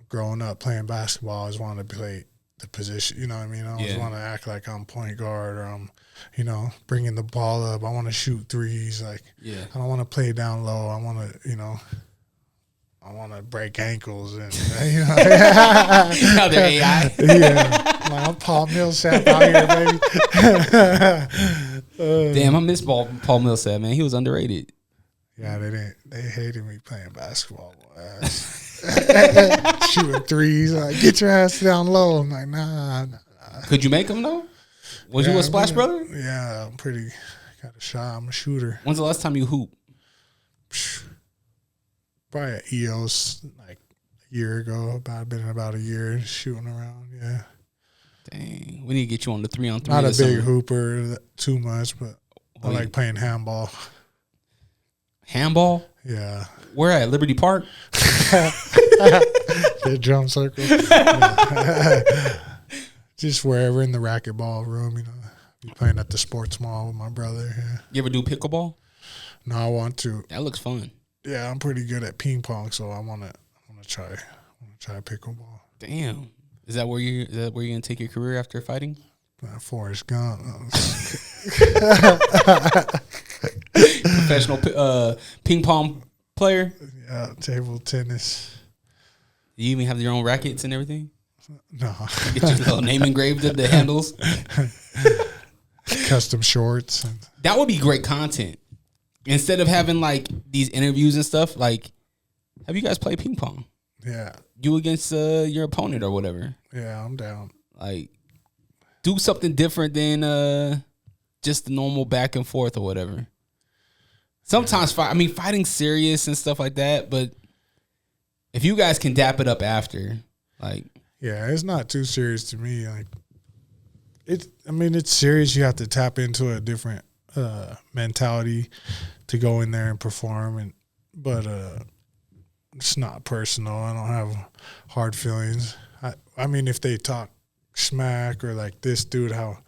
Speaker 4: Growing up playing basketball, I always wanted to play the position, you know what I mean? I always want to act like I'm point guard or I'm, bringing the ball up. I want to shoot threes. Like, I don't want to play down low. I want to, I want to break ankles and,
Speaker 2: Now they're AI.
Speaker 4: Yeah. Like, I'm Paul Millsap out here, baby.
Speaker 2: Damn, I miss Paul Millsap, man. He was underrated.
Speaker 4: Yeah, they hated me playing basketball. Shooting threes, like, get your ass down low. I'm like, nah.
Speaker 2: Could you make them though? Was you a splash brother?
Speaker 4: Yeah, I'm pretty. Got a shot. I'm a shooter.
Speaker 2: When's the last time you hooped?
Speaker 4: Probably at EOS like a year ago. Been about a year shooting around. Yeah.
Speaker 2: Dang, we need to get you on the 3-on-3.
Speaker 4: Not a big hooper too much, but I like playing handball.
Speaker 2: Handball?
Speaker 4: Yeah.
Speaker 2: Where at? Liberty Park?
Speaker 4: The drum circle. Just wherever in the racquetball room, Be playing at the sports mall with my brother. Yeah.
Speaker 2: You ever do pickleball?
Speaker 4: No, I want to.
Speaker 2: That looks fun.
Speaker 4: Yeah, I'm pretty good at ping pong, so I want to try pickleball.
Speaker 2: Damn. Is that where you're gonna take your career after fighting?
Speaker 4: Forrest Gump.
Speaker 2: Professional ping pong player.
Speaker 4: Yeah, table tennis.
Speaker 2: Do you even have your own rackets and everything?
Speaker 4: No.
Speaker 2: You get your little name engraved at the handles.
Speaker 4: Custom shorts.
Speaker 2: That would be great content. Instead of having like these interviews and stuff, like, have you guys played ping pong?
Speaker 4: Yeah.
Speaker 2: You against your opponent or whatever.
Speaker 4: Yeah, I'm down.
Speaker 2: Like, do something different than just the normal back and forth or whatever. Sometimes, fighting's serious and stuff like that, but if you guys can dap it up after, like.
Speaker 4: Yeah, it's not too serious to me. Like, it's serious. You have to tap into a different mentality to go in there and perform, but it's not personal. I don't have hard feelings. I mean, if they talk smack or like this dude, how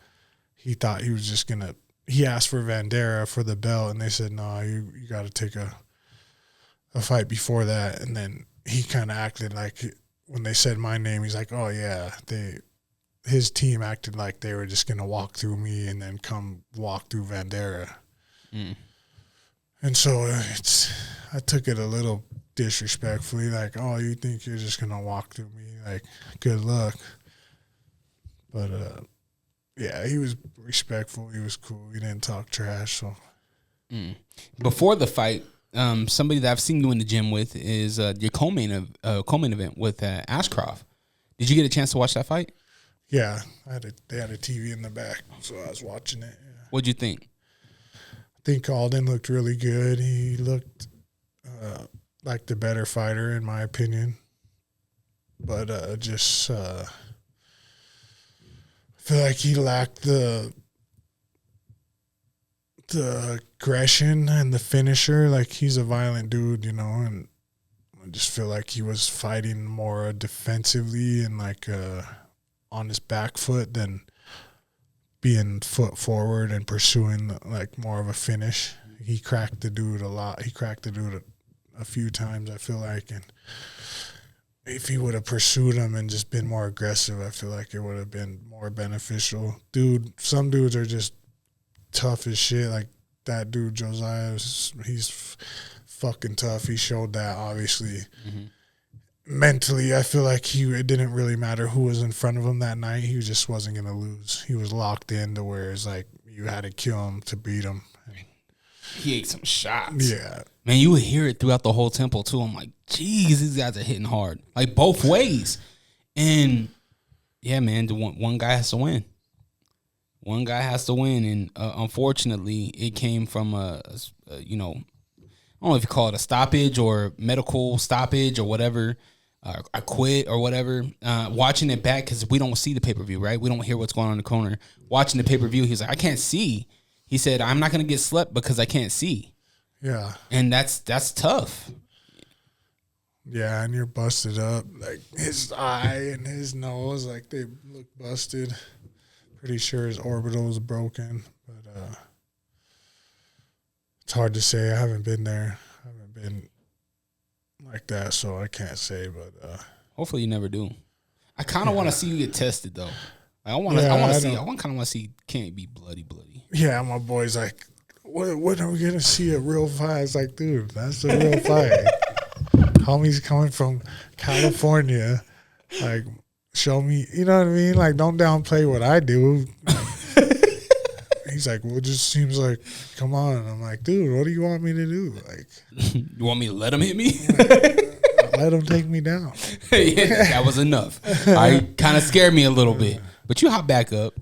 Speaker 4: he thought he was just gonna. He asked for Vandera for the belt, and they said, "No, you got to take a fight before that." And then he kind of acted like when they said my name, he's like, "Oh yeah." His team acted like they were just gonna walk through me and then come walk through Vandera. And so I took it a little disrespectfully, like, "Oh, you think you're just gonna walk through me? Like, good luck." But yeah, he was respectful. He was cool. He didn't talk trash. So
Speaker 2: Before the fight, somebody that I've seen you in the gym with is your co-main event with Ashcroft. Did you get a chance to watch that fight?
Speaker 4: Yeah, they had a TV in the back, so I was watching it. Yeah.
Speaker 2: What'd you think?
Speaker 4: I think Alden looked really good. He looked like the better fighter, in my opinion. But I feel like he lacked the aggression and the finisher. Like, he's a violent dude, and I just feel like he was fighting more defensively and like on his back foot than being foot forward and pursuing like more of a finish. He cracked the dude a lot. He cracked the dude a few times, I feel like, and if he would have pursued him and just been more aggressive, I feel like it would have been more beneficial. Some dudes are just tough as shit. Like that dude Josiah, he's fucking tough. He showed that, obviously. mentally, I feel like it didn't really matter who was in front of him that night. He just wasn't going to lose. He was locked in to where it's like you had to kill him to beat him.
Speaker 2: He ate some shots.
Speaker 4: Yeah.
Speaker 2: Man, you would hear it throughout the whole temple, too. I'm like, geez, these guys are hitting hard. Like, both ways. And, yeah, man, one guy has to win. One guy has to win. And, unfortunately, it came from I don't know if you call it a stoppage or medical stoppage or whatever, a quit or whatever. Watching it back, because we don't see the pay-per-view, right? We don't hear what's going on in the corner. Watching the pay-per-view, he's like, I can't see. He said, I'm not going to get slept because I can't see.
Speaker 4: Yeah.
Speaker 2: And that's tough.
Speaker 4: Yeah, and you're busted up. Like, his eye and his nose, like, they look busted. Pretty sure his orbital was broken. But it's hard to say. I haven't been there. I haven't been like that, so I can't say. But
Speaker 2: hopefully you never do. I kind of want to see you get tested, though. I want to see Kent be bloody.
Speaker 4: Yeah, my boy's like, when are we gonna see a real fight? It's like, dude, that's a real fight. Homie's coming from California, like, show me, you know what I mean? Like, don't downplay what I do. He's like, well, it just seems like, come on. I'm like, dude, what do you want me to do? Like,
Speaker 2: you want me to let him hit me?
Speaker 4: Let him take me down.
Speaker 2: Yeah, that was enough. Kind of scared me a little bit. But you hop back up.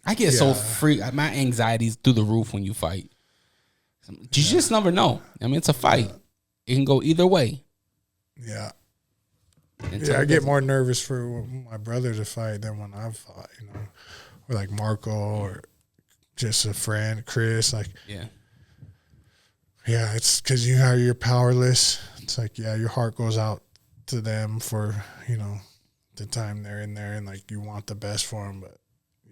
Speaker 2: I get so free. My anxiety's through the roof when you fight. You just never know. I mean, it's a fight. It can go either way.
Speaker 4: Yeah. I get more nervous for my brother to fight than when I've fought, or like Marco or just a friend, Chris. Like, yeah, it's because you're powerless. It's like, your heart goes out to them for, the time they're in there, and like you want the best for them, but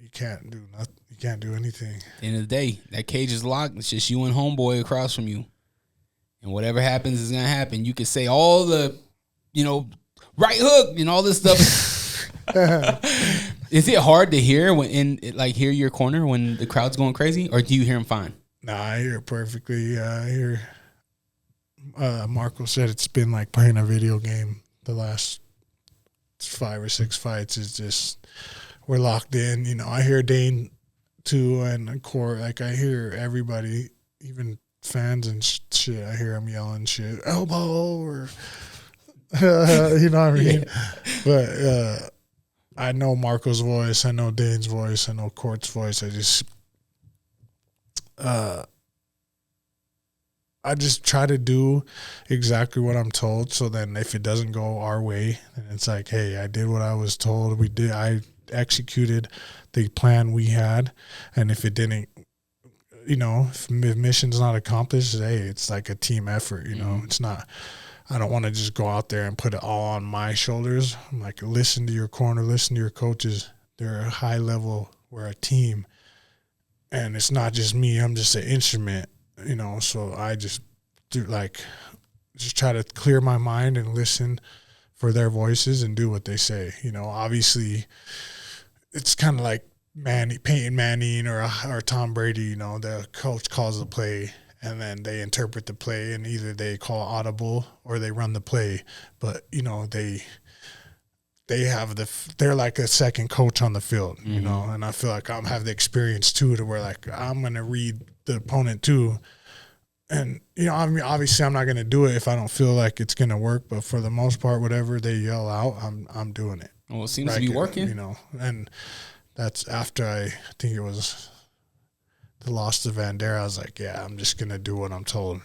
Speaker 4: you can't do nothing. You can't do anything.
Speaker 2: At the end of the day, that cage is locked. It's just you and homeboy across from you, and whatever happens is gonna happen. You can say all the, right hook and all this stuff. Is it hard to hear hear your corner when the crowd's going crazy, or do you hear him fine?
Speaker 4: Nah, I hear it perfectly. I hear Marco said it's been like playing a video game. The last 5 or 6 fights is just we're locked in. I hear Dane too, and Core. Like, I hear everybody, even fans and shit. I hear them yelling shit, elbow, or you know what I mean. Yeah. But I know Marco's voice. I know Dane's voice. I know Court's voice. I just try to do exactly what I'm told. So then if it doesn't go our way, then it's like, hey, I did what I was told. I executed the plan we had. And if it didn't, if mission's not accomplished, hey, it's like a team effort, It's not, I don't want to just go out there and put it all on my shoulders. I'm like, listen to your corner, listen to your coaches. They're a high level. We're a team. And it's not just me. I'm just an instrument. So I just just try to clear my mind and listen for their voices and do what they say. Obviously it's kind of like Peyton Manning or Tom Brady. The coach calls the play and then they interpret the play, and either they call audible or they run the play. But they're like a second coach on the field, and I feel like I have the experience too, to where like I'm gonna read the opponent too, and I mean, obviously I'm not gonna do it if I don't feel like it's gonna work, but for the most part, whatever they yell out, I'm doing it.
Speaker 2: Well, it seems to be working,
Speaker 4: and that's after I think it was the loss to Vandera. I was like, yeah, I'm just gonna do what I'm told.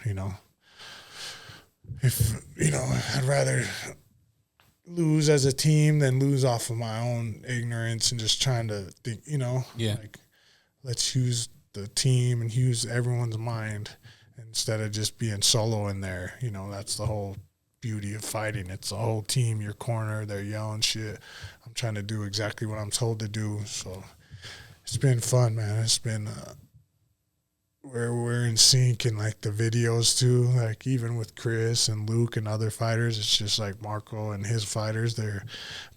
Speaker 4: If I'd rather lose as a team than lose off of my own ignorance and just trying to think, like, let's use the team and use everyone's mind instead of just being solo in there. That's the whole beauty of fighting. It's the whole team, your corner, they're yelling shit. I'm trying to do exactly what I'm told to do. So it's been fun, man. It's been we're in sync, and like the videos too, like even with Chris and Luke and other fighters, it's just like Marco and his fighters, they're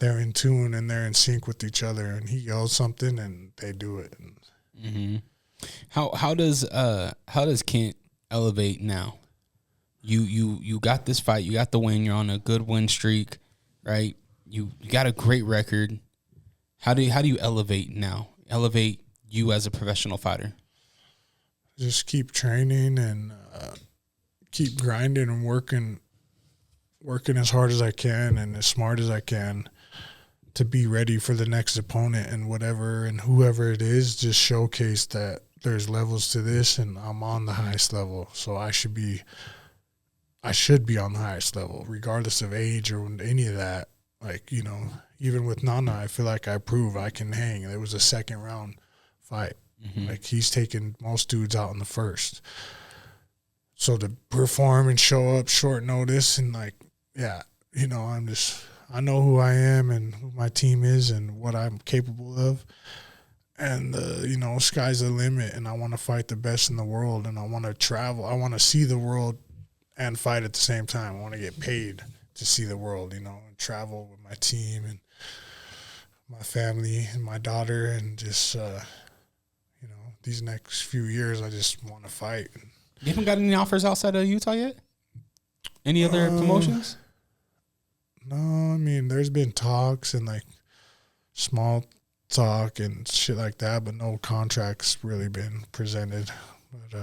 Speaker 4: in tune and they're in sync with each other, and he yells something and they do it.
Speaker 2: Mm-hmm. How does Kent elevate now? You got this fight, you got the win, you're on a good win streak. right? You got a great record. How do you elevate now? Elevate you as a professional fighter.
Speaker 4: Just keep training and keep grinding and working as hard as I can and as smart as I can to be ready for the next opponent and whatever and whoever it is. Just showcase that there's levels to this and I'm on the highest level. So I should be on the highest level regardless of age or any of that. Like, you know, even with Nana, I feel like I prove I can hang. It was a second round fight. Mm-hmm. Like, he's taken most dudes out in the first. So to perform and show up short notice and, like, yeah, you know, I know who I am and who my team is and what I'm capable of. And, you know, sky's the limit, and I want to fight the best in the world, and I want to travel. I want to see the world and fight at the same time. I want to get paid to see the world, you know, and travel with my team and my family and my daughter, and just, you know, these next few years, I just want to fight.
Speaker 2: You haven't got any offers outside of Utah yet? Any other promotions?
Speaker 4: No, I mean, there's been talks and, like, small talk and shit like that, but no contracts really been presented. But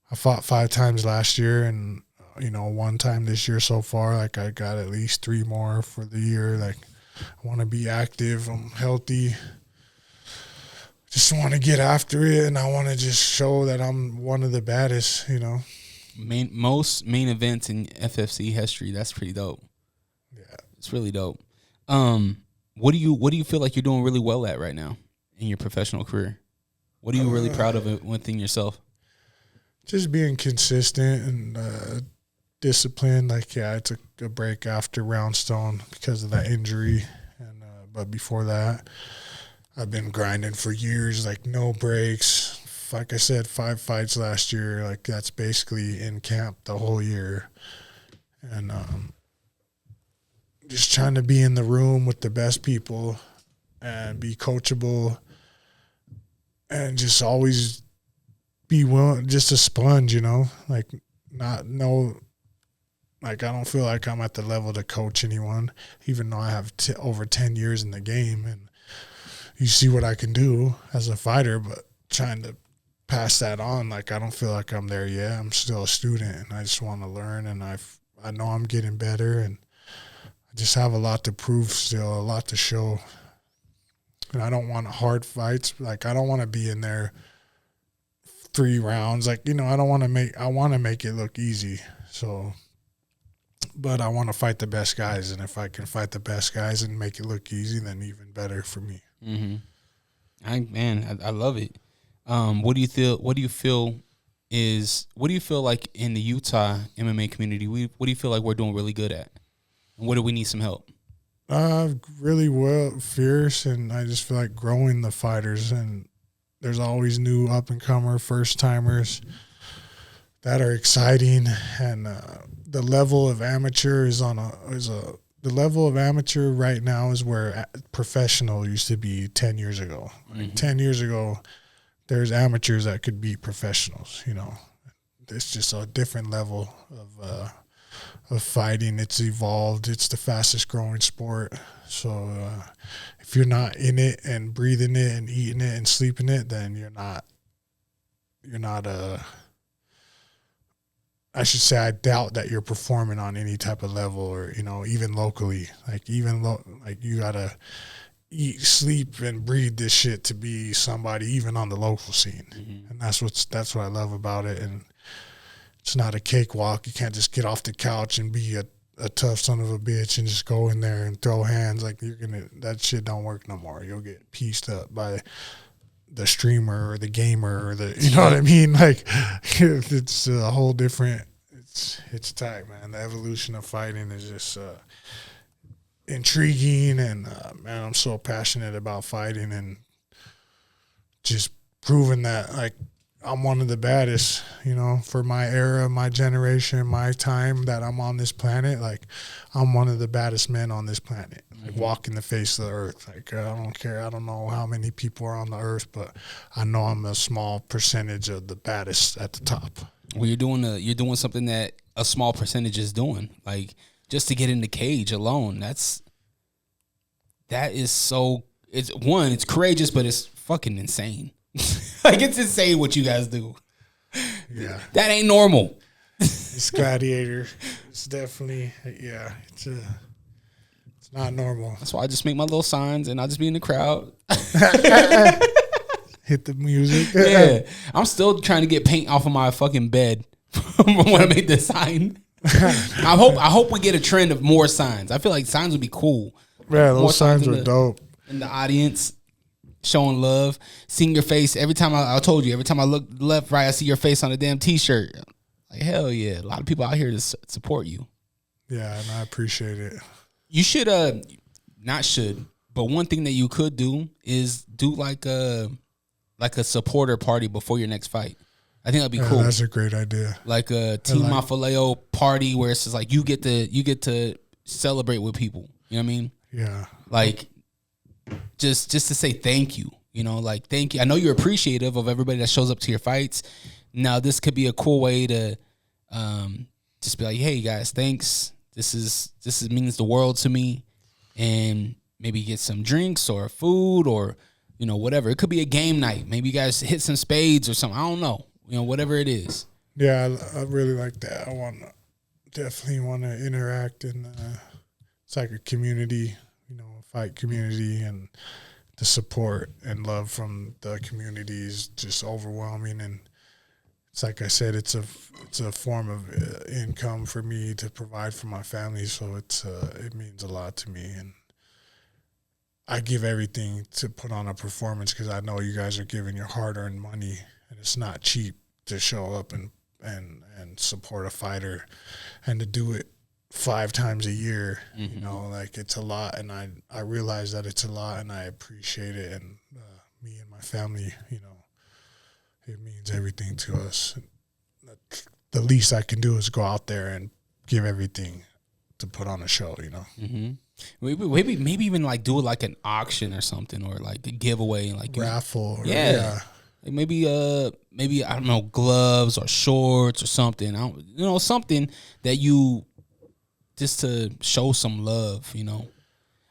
Speaker 4: I fought 5 times last year, and, you know, 1 time this year so far. Like, I got at least 3 more for the year. Like, I want to be active. I'm healthy. Just want to get after it, and I want to just show that I'm one of the baddest, you know.
Speaker 2: Most main events in FFC history. That's pretty dope.
Speaker 4: Yeah,
Speaker 2: it's really dope. What do you feel like you're doing really well at right now in your professional career? What are you really proud of within yourself?
Speaker 4: Just being consistent and disciplined. Like, yeah, I took a break after Roundstone because of that injury, and but before that, I've been grinding for years. Like, no breaks. Like I said, 5 fights last year. Like, that's basically in camp the whole year, and just trying to be in the room with the best people and be coachable and just always be willing, just a sponge, you know, like I don't feel like I'm at the level to coach anyone, even though I have over 10 years in the game and you see what I can do as a fighter, but trying to pass that on, like, I don't feel like I'm there yet. I'm still a student and I just want to learn, and I know I'm getting better, and I just have a lot to prove still, a lot to show. And I don't want hard fights. Like, I don't want to be in there 3 rounds. Like, you know, I want to make it look easy. So, but I want to fight the best guys. And if I can fight the best guys and make it look easy, then even better for me.
Speaker 2: Mm-hmm. I love it. What do you feel like in the Utah MMA community? What do you feel like we're doing really good at? And where do we need some help?
Speaker 4: Really fierce, and I just feel like growing the fighters, and there's always new up-and-comer first-timers that are exciting, and the level of amateur the level of amateur right now is where professional used to be 10 years ago. Mm-hmm. Like 10 years ago, there's amateurs that could beat professionals, you know. It's just a different level of fighting. It's evolved. It's the fastest growing sport. So if you're not in it and breathing it and eating it and sleeping it, then you're not I should say, I doubt that you're performing on any type of level, or, you know, even locally. Like, you gotta eat, sleep, and breathe this shit to be somebody, even on the local scene. Mm-hmm. And that's what I love about it. And it's not a cakewalk. You can't just get off the couch and be a tough son of a bitch and just go in there and throw hands. Like, that shit don't work no more. You'll get pieced up by the streamer or the gamer or you know what I mean? Like, it's a whole different, it's tight, man. The evolution of fighting is just intriguing, and man, I'm so passionate about fighting and just proving that, like, I'm one of the baddest, you know, for my era, my generation, my time that I'm on this planet. Like, I'm one of the baddest men on this planet, like, walking the face of the earth. Like, I don't care. I don't know how many people are on the earth, but I know I'm a small percentage of the baddest at the top.
Speaker 2: Well, you're doing something that a small percentage is doing. Like, just to get in the cage alone. That is so. It's courageous, but it's fucking insane. Like, it's insane what you guys do.
Speaker 4: Yeah,
Speaker 2: that ain't normal.
Speaker 4: It's gladiator. It's definitely It's not normal.
Speaker 2: That's why I just make my little signs and I'll just be in the crowd.
Speaker 4: Hit the music.
Speaker 2: Yeah, I'm still trying to get paint off of my fucking bed when I made this sign. I hope we get a trend of more signs. I feel like signs would be cool.
Speaker 4: Yeah,
Speaker 2: More
Speaker 4: those signs were dope.
Speaker 2: In the audience, showing love, seeing your face every time. I told you, every time I look left, right, I see your face on a damn T-shirt. Like, hell yeah, a lot of people out here to support you.
Speaker 4: Yeah, and I appreciate it.
Speaker 2: You should but one thing that you could do is do like a supporter party before your next fight. I think that'd be cool.
Speaker 4: That's a great idea.
Speaker 2: Like a Team Mafileo party where it's just like you get to celebrate with people. You know what I mean?
Speaker 4: Yeah.
Speaker 2: Like just to say thank you. You know, like thank you. I know you're appreciative of everybody that shows up to your fights. Now this could be a cool way to just be like, hey guys, thanks. This means the world to me, and maybe get some drinks or food or whatever. It could be a game night. Maybe you guys hit some spades or something. I don't know. Whatever it is.
Speaker 4: Yeah, I really like that. I definitely want to interact, and it's like a community, fight community, and the support and love from the community is just overwhelming. And it's like I said, it's a form of income for me to provide for my family, so it means a lot to me, and I give everything to put on a performance because I know you guys are giving your hard-earned money, and it's not cheap to show up and support a fighter, and to do it 5 times a year. Like, it's a lot, and I realize that it's a lot, and I appreciate it, and me and my family, it means everything to us. The least I can do is go out there and give everything to put on a show,
Speaker 2: Mm-hmm. Maybe even like do it like an auction or something, or like a giveaway, and like
Speaker 4: raffle.
Speaker 2: Yeah. Like maybe I don't know, gloves or shorts or something. Something that you just to show some love.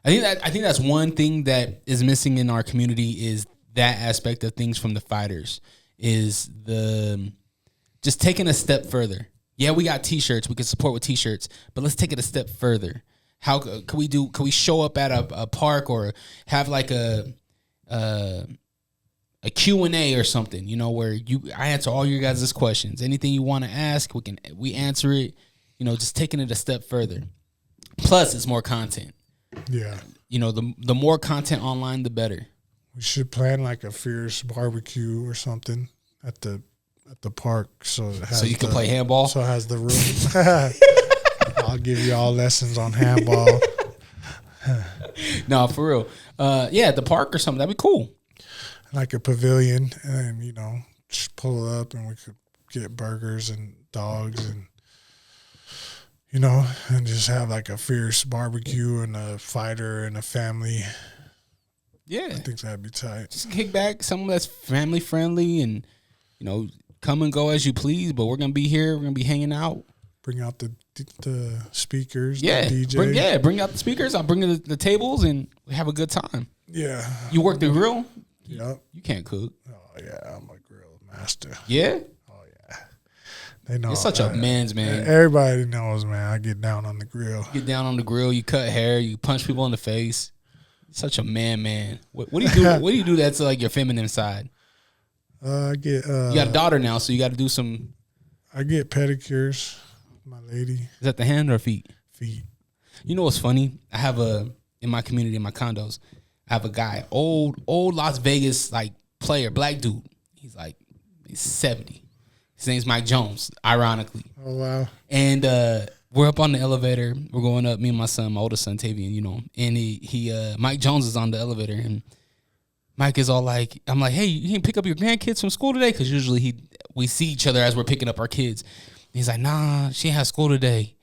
Speaker 2: I think that's one thing that is missing in our community is that aspect of things from the fighters. Is just taking a step further. Yeah, we got T-shirts. We can support with T-shirts, but let's take it a step further. How can we show up at a park or have like a Q&A or something, where I answer all your guys' questions. Anything you want to ask, we answer it. Just taking it a step further. Plus, it's more content.
Speaker 4: Yeah.
Speaker 2: The more content online, the better.
Speaker 4: We should plan like a fierce barbecue or something at the park, so
Speaker 2: you can play handball.
Speaker 4: So it has the room. I'll give you all lessons on handball.
Speaker 2: No, for real. At the park or something, that'd be cool.
Speaker 4: Like a pavilion, and just pull up, and we could get burgers and dogs, and and just have like a fierce barbecue and a fighter and a family.
Speaker 2: Yeah,
Speaker 4: I think that'd be tight.
Speaker 2: Just kick back, something that's family friendly, and come and go as you please. But we're gonna be here. We're gonna be hanging out.
Speaker 4: Bring out the speakers.
Speaker 2: Yeah,
Speaker 4: the DJ.
Speaker 2: Bring out the speakers. I'll bring the tables, and we have a good time.
Speaker 4: Yeah.
Speaker 2: You work the grill?
Speaker 4: Yep.
Speaker 2: You can't cook.
Speaker 4: Oh yeah, I'm a grill master.
Speaker 2: Yeah.
Speaker 4: Oh yeah. They know.
Speaker 2: You're such a man's man.
Speaker 4: Everybody knows, man. I get down on the grill.
Speaker 2: You get down on the grill. You cut hair. You punch people in the face. Such a man. What do you do? What do you do that's like your feminine side?
Speaker 4: I get.
Speaker 2: You got a daughter now, so you got to do some.
Speaker 4: I get pedicures. My lady.
Speaker 2: Is that the hand or feet?
Speaker 4: Feet.
Speaker 2: You know what's funny? I have in my community, in my condos, I have a guy, old Las Vegas like player, black dude. He's 70. His name's Mike Jones, ironically.
Speaker 4: Oh wow.
Speaker 2: And we're up on the elevator. We're going up, me and my son, my oldest son Tavian, and he Mike Jones is on the elevator, and Mike is all like, I'm like, hey, you can pick up your grandkids from school today? Because usually we see each other as we're picking up our kids. He's like, nah, she has school today.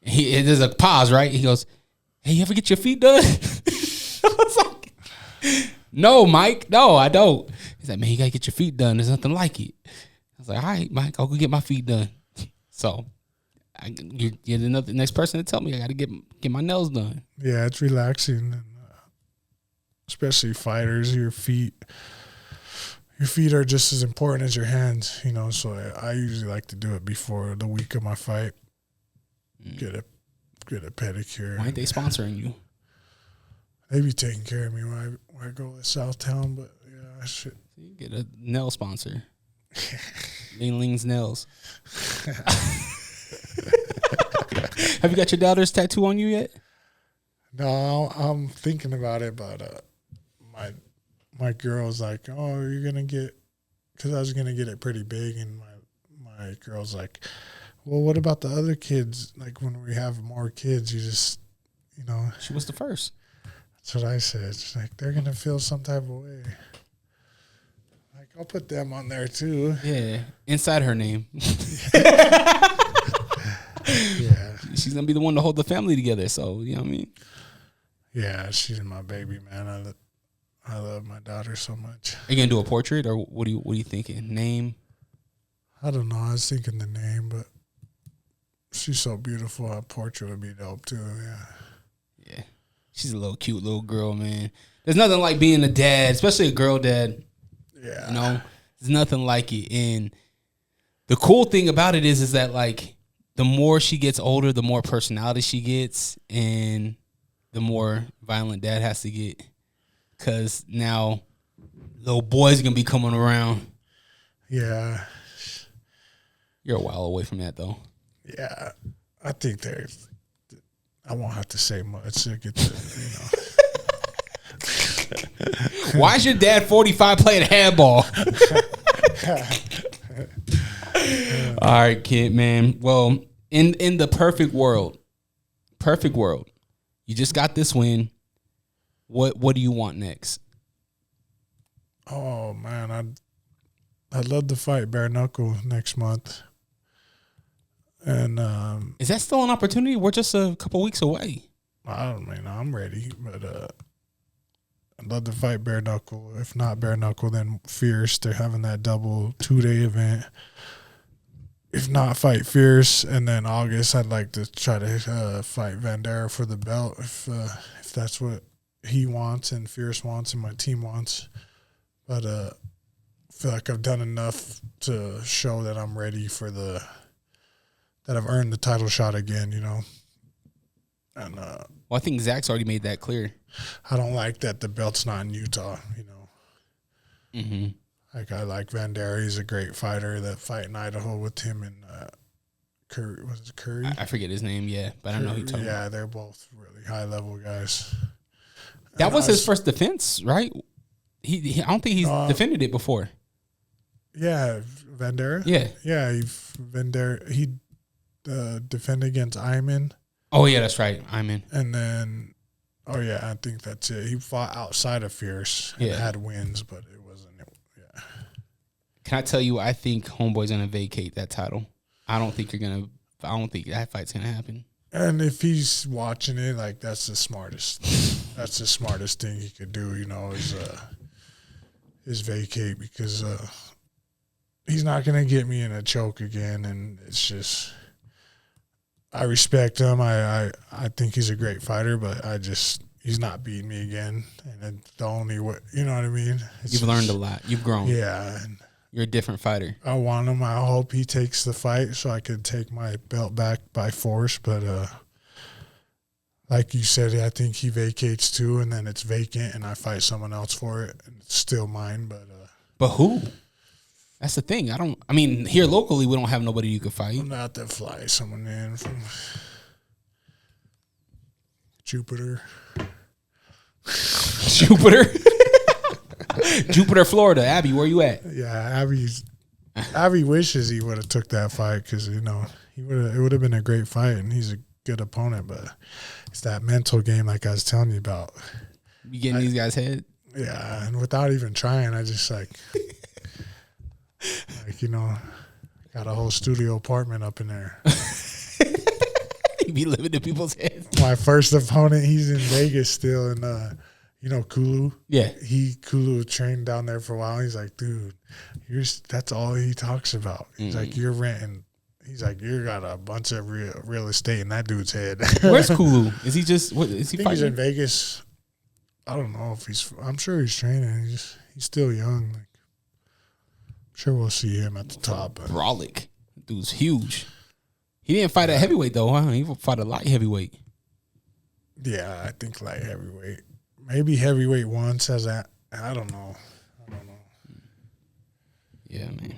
Speaker 2: There's a pause, right? He goes, hey, you ever get your feet done? I was like, no, Mike, no, I don't. He's like, man, you got to get your feet done. There's nothing like it. I was like, all right, Mike, I'll go get my feet done. So you're the next person to tell me I got to get my nails done.
Speaker 4: Yeah, it's relaxing, and, especially fighters. Your feet are just as important as your hands, you know. So I usually like to do it before the week of my fight. Get a pedicure.
Speaker 2: Why ain't they sponsoring you?
Speaker 4: They be taking care of me when I go to Southtown, but yeah, I should
Speaker 2: get a nail sponsor. Ling Ling's nails. Have you got your daughter's tattoo on you yet?
Speaker 4: No, I'm thinking about it, but my girl's like, "Oh, you're gonna get," because I was gonna get it pretty big, and my girl's like, "Well, what about the other kids? Like when we have more kids, you just, you know."
Speaker 2: She was the first.
Speaker 4: That's what I said. She's like, they're gonna feel some type of way. Like, I'll put them on there too.
Speaker 2: Yeah, inside her name.
Speaker 4: Yeah,
Speaker 2: she's gonna be the one to hold the family together. So you know what I mean.
Speaker 4: Yeah, she's my baby, man. I love my daughter so much.
Speaker 2: Are you gonna do a portrait, or what are you thinking? Name?
Speaker 4: I don't know. I was thinking the name, but she's so beautiful. A portrait would be dope too.
Speaker 2: Yeah. She's a little cute little girl, man. There's nothing like being a dad, especially a girl dad.
Speaker 4: Yeah.
Speaker 2: You know, there's nothing like it. And the cool thing about it is that like the more she gets older, the more personality she gets, and the more violent dad has to get. Because now little boys gonna be coming around.
Speaker 4: Yeah.
Speaker 2: You're a while away from that though.
Speaker 4: Yeah. I think I won't have to say much to get to,
Speaker 2: Why is your dad 45 playing handball? All right, kid, man. Well, in the perfect world, you just got this win. What do you want next?
Speaker 4: Oh man, I'd love to fight bare knuckle next month. And
Speaker 2: is that still an opportunity? We're just a couple weeks away.
Speaker 4: I'm ready, but I'd love to fight bare knuckle. If not bare knuckle, then Fierce. They're having that double 2-day event. If not, fight Fierce, and then August I'd like to try to fight Vandera for the belt if that's what he wants and Fierce wants and my team wants. But I feel like I've done enough to show that I'm ready for that I've earned the title shot again, you know. And
Speaker 2: well, I think Zach's already made that clear.
Speaker 4: I don't like that the belt's not in Utah, you know.
Speaker 2: Mm-hmm.
Speaker 4: Like I like Vandera. He's a great fighter. That fight in Idaho with him and Curry. Was it Curry?
Speaker 2: I forget his name, but I know he told me.
Speaker 4: Yeah, they're both really high level guys.
Speaker 2: That was his first defense, right? He I don't think he's defended it before.
Speaker 4: Yeah, Vandera.
Speaker 2: Yeah,
Speaker 4: Vandera. He defended against Iman.
Speaker 2: Oh yeah, that's right, Iman.
Speaker 4: And then, I think that's it. He fought outside of Fierce and had wins, but it wasn't. Yeah.
Speaker 2: Can I tell you? I think Homeboy's gonna vacate that title. I don't think that fight's gonna happen.
Speaker 4: And if he's watching it, like that's the smartest. That's the smartest thing he could do. You know, is vacate because he's not gonna get me in a choke again, and it's just. I respect him. I think he's a great fighter, but he's not beating me again. And the only way, you know what I mean?
Speaker 2: You've learned a lot. You've grown.
Speaker 4: Yeah.
Speaker 2: You're a different fighter.
Speaker 4: I want him. I hope he takes the fight so I can take my belt back by force. But like you said, I think he vacates too, and then it's vacant, and I fight someone else for it, and it's still mine.
Speaker 2: But who? That's the thing. Here locally, we don't have nobody you could fight.
Speaker 4: I'm not to fly someone in from Jupiter.
Speaker 2: Jupiter, Florida. Abby, where you at?
Speaker 4: Yeah, Abby wishes he would have took that fight because, you know, it would have been a great fight, and he's a good opponent, but it's that mental game like I was telling you about.
Speaker 2: You getting these guys' head?
Speaker 4: Yeah, and without even trying, I just you know, got a whole studio apartment up in there.
Speaker 2: You be living in people's heads.
Speaker 4: My first opponent, he's in Vegas still, and you know Kulu.
Speaker 2: Yeah,
Speaker 4: Kulu trained down there for a while. He's like, dude, that's all he talks about. He's like, you're renting He's like, you got a bunch of real estate in that dude's head.
Speaker 2: Where's Kulu? Is he just? What is he
Speaker 4: I think he's
Speaker 2: fighting?
Speaker 4: in Vegas. I don't know if he's. I'm sure he's training. He's still young. Like, I'm sure we'll see him at the top.
Speaker 2: Brolic, dude's huge. He didn't fight at heavyweight though, huh? He fought a light heavyweight.
Speaker 4: Yeah, I think light heavyweight. Maybe heavyweight once as that. I don't know.
Speaker 2: Yeah, man.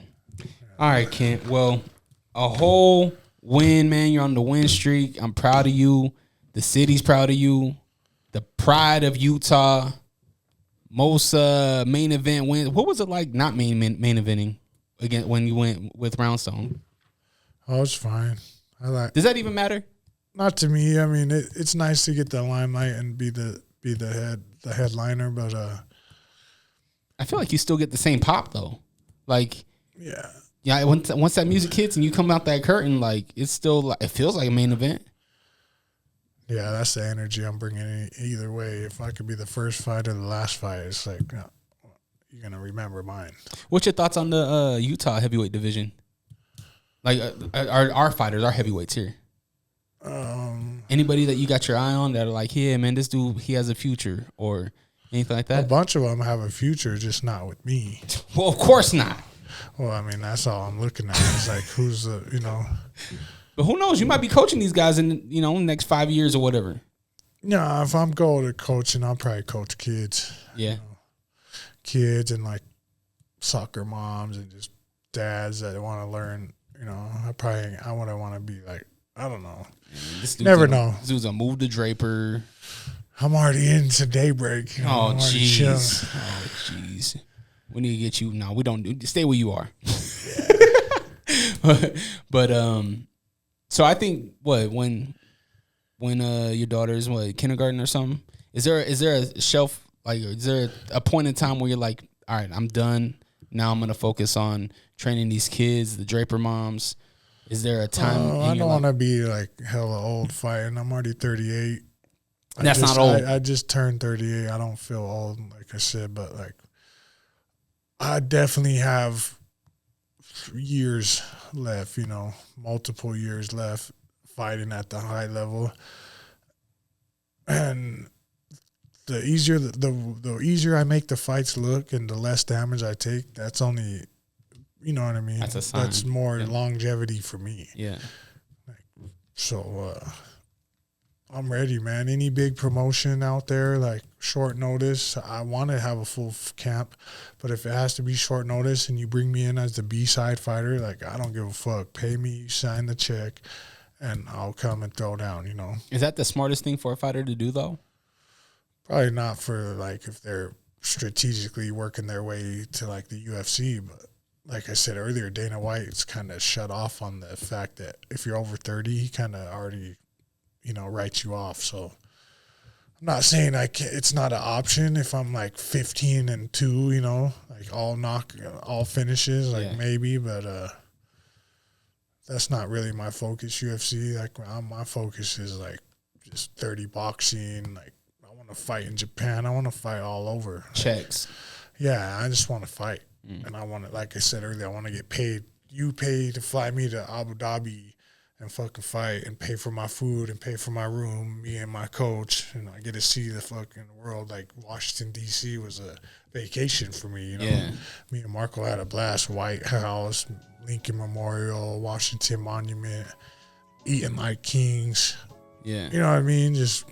Speaker 2: All right, Kent. Well, a whole win, man. You're on the win streak. I'm proud of you. The city's proud of you. The pride of Utah. Most main event wins. What was it like not main eventing again when you went with Roundstone?
Speaker 4: Oh, it's fine. I like.
Speaker 2: Does that even matter?
Speaker 4: Not to me. I mean, it's nice to get the limelight and be the headliner, but
Speaker 2: I feel like you still get the same pop though. Like,
Speaker 4: yeah.
Speaker 2: Once that music hits and you come out that curtain, like it's still like, it feels like a main event.
Speaker 4: Yeah, that's the energy I'm bringing either way. If I could be the first fight or the last fight, it's like you're gonna remember mine.
Speaker 2: What's your thoughts on the Utah heavyweight division? Like our fighters, our heavyweights here. Anybody that you got your eye on that are like, yeah, man, this dude, he has a future or anything like that?
Speaker 4: A bunch of them have a future, just not with me.
Speaker 2: Well, of course not.
Speaker 4: Well, I mean, that's all I'm looking at. It's like, who's the,
Speaker 2: But who knows? You might be coaching these guys in, the next 5 years or whatever.
Speaker 4: Yeah, if I'm going to coaching, I'll probably coach kids.
Speaker 2: Yeah.
Speaker 4: Kids and like soccer moms and just dads that want to learn. I wouldn't want to be like, I don't know. Never know.
Speaker 2: This dude's a move to Draper.
Speaker 4: I'm already into daybreak.
Speaker 2: Oh, jeez. Oh, jeez. We need to get you. No, we don't. Stay where you are. but so I think when your daughter's kindergarten or something, is there a shelf, like, is there a point in time where you're like, all right, I'm done. Now I'm gonna focus on training these kids, the Draper moms. Is there a time?
Speaker 4: I don't want to be like hella old fighting. I'm already 38.
Speaker 2: That's not old.
Speaker 4: I just turned 38. I don't feel old, like I said, but like I definitely have years left. Multiple years left fighting at the high level, and the easier I make the fights look and the less damage I take, that's only, you know what I mean?
Speaker 2: That's a sign.
Speaker 4: That's more longevity for me.
Speaker 2: Yeah.
Speaker 4: So I'm ready, man. Any big promotion out there, like short notice, I want to have a full camp, but if it has to be short notice and you bring me in as the B-side fighter, like I don't give a fuck. Pay me, sign the check, and I'll come and throw down,
Speaker 2: Is that the smartest thing for a fighter to do, though?
Speaker 4: Probably not for, like, if they're strategically working their way to, like, the UFC. But like I said earlier, Dana White's kind of shut off on the fact that if you're over 30, he kind of already, writes you off. So I'm not saying it's not an option if I'm, like, 15-2, like all finishes, like maybe. But that's not really my focus, UFC. Like, my focus is, like, just 30 boxing, like, fight in Japan. I want to fight all over.
Speaker 2: Checks.
Speaker 4: Yeah, I just want to fight. And I want to, like I said earlier, I want to get paid. You pay to fly me to Abu Dhabi and fucking fight and pay for my food and pay for my room, me and my coach, and I get to see the fucking world. Like Washington, D.C. was a vacation for me,
Speaker 2: Yeah.
Speaker 4: Me and Marco had a blast. White House, Lincoln Memorial, Washington Monument, eating like kings.
Speaker 2: Yeah.
Speaker 4: You know what I mean? Just...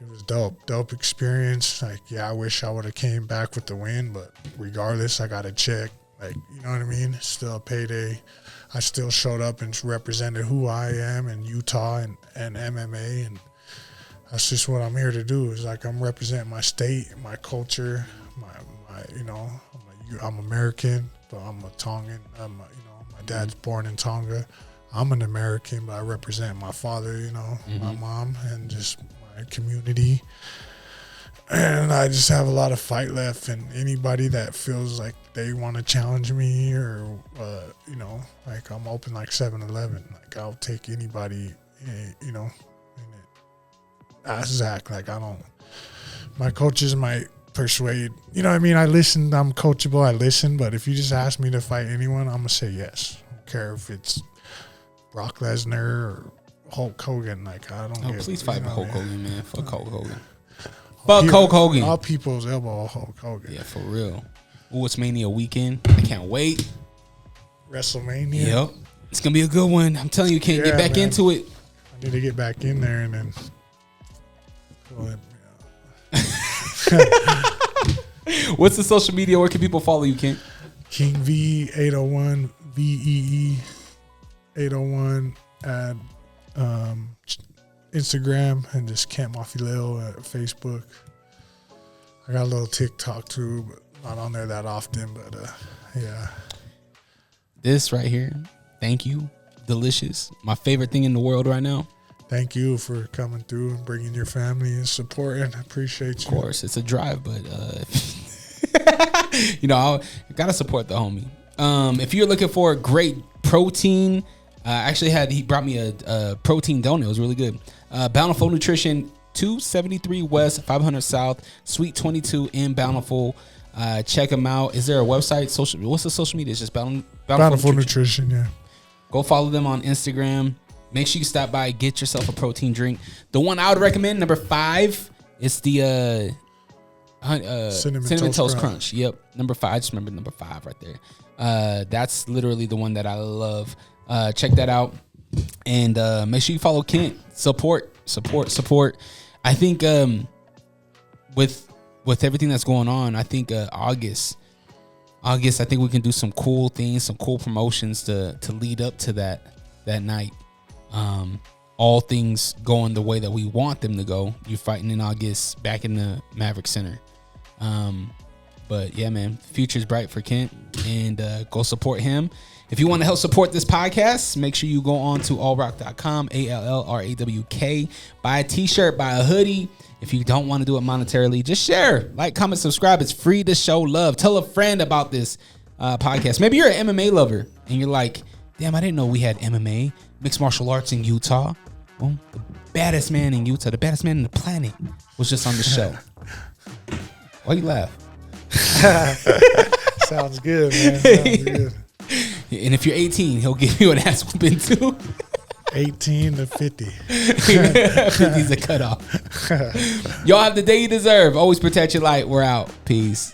Speaker 4: It was dope experience. Like, yeah, I wish I would have came back with the win, but regardless, I got a check. Like, you know what I mean? Still a payday. I still showed up and represented who I am in Utah and MMA, and that's just what I'm here to do. Is like I'm representing my state, my culture, my I'm American, but I'm a Tongan. My dad's born in Tonga. I'm an American, but I represent my father, my mom, and just my community. And I just have a lot of fight left, and anybody that feels like they want to challenge me or, like I'm open like 7-Eleven. Like I'll take anybody, ask Zach. Like my coaches might persuade, you know what I mean? I listen, I'm coachable, I listen, but if you just ask me to fight anyone, I'm going to say yes. I don't care if it's Brock Lesnar or Hulk Hogan. Like, I don't get
Speaker 2: please fight Hulk Hogan, man. Fuck Hulk Hogan.
Speaker 4: Fuck
Speaker 2: Hulk Hogan.
Speaker 4: All people's elbow Hulk Hogan.
Speaker 2: Yeah, for real. Ooh, it's Mania weekend. I can't wait.
Speaker 4: WrestleMania.
Speaker 2: Yep. It's going to be a good one. I'm telling you, can't get back into it.
Speaker 4: I need to get back in there and then.
Speaker 2: What's the social media? Where can people follow you, Kent?
Speaker 4: King V 801 VEE 801 at Instagram, and just Kent Mafileo at Facebook. I got a little TikTok too, but not on there that often. But yeah.
Speaker 2: This right here, thank you. Delicious. My favorite thing in the world right now.
Speaker 4: Thank you for coming through and bringing your family and supporting. I appreciate you.
Speaker 2: Of course, it's a drive, but you know, I gotta support the homie. If you're looking for great protein, he brought me a protein donut. It was really good. Bountiful Nutrition, 273 West, 500 South, Suite 22 in Bountiful. Check them out. Is there a website? What's the social media? It's just
Speaker 4: Bountiful Nutrition. Yeah.
Speaker 2: Go follow them on Instagram. Make sure you stop by, get yourself a protein drink. The one I would recommend, number 5, is the Cinnamon Toast Crunch. Yep, number 5. I just remember number 5 right there. That's literally the one that I love. Check that out, and make sure you follow Kent. Support. I think with everything that's going on, I think August, I think we can do some cool things, some cool promotions to lead up to that night. All things going the way that we want them to go. You're fighting in August back in the Maverick Center. But yeah, man, the future's bright for Kent, and go support him. If you want to help support this podcast, make sure you go on to allrock.com, ALLRAWK. Buy a t-shirt, buy a hoodie. If you don't want to do it monetarily, just share, like, comment, subscribe. It's free to show love. Tell a friend about this podcast. Maybe you're an MMA lover and you're like, damn, I didn't know we had MMA, mixed martial arts in Utah. Well, the baddest man in Utah, the baddest man on the planet was just on the show. Why you laugh?
Speaker 4: Sounds good, man. Sounds good.
Speaker 2: And if you're 18, he'll give you an ass whooping too.
Speaker 4: 18 to 50.
Speaker 2: 50's a cutoff. Y'all have the day you deserve. Always protect your light. We're out. Peace.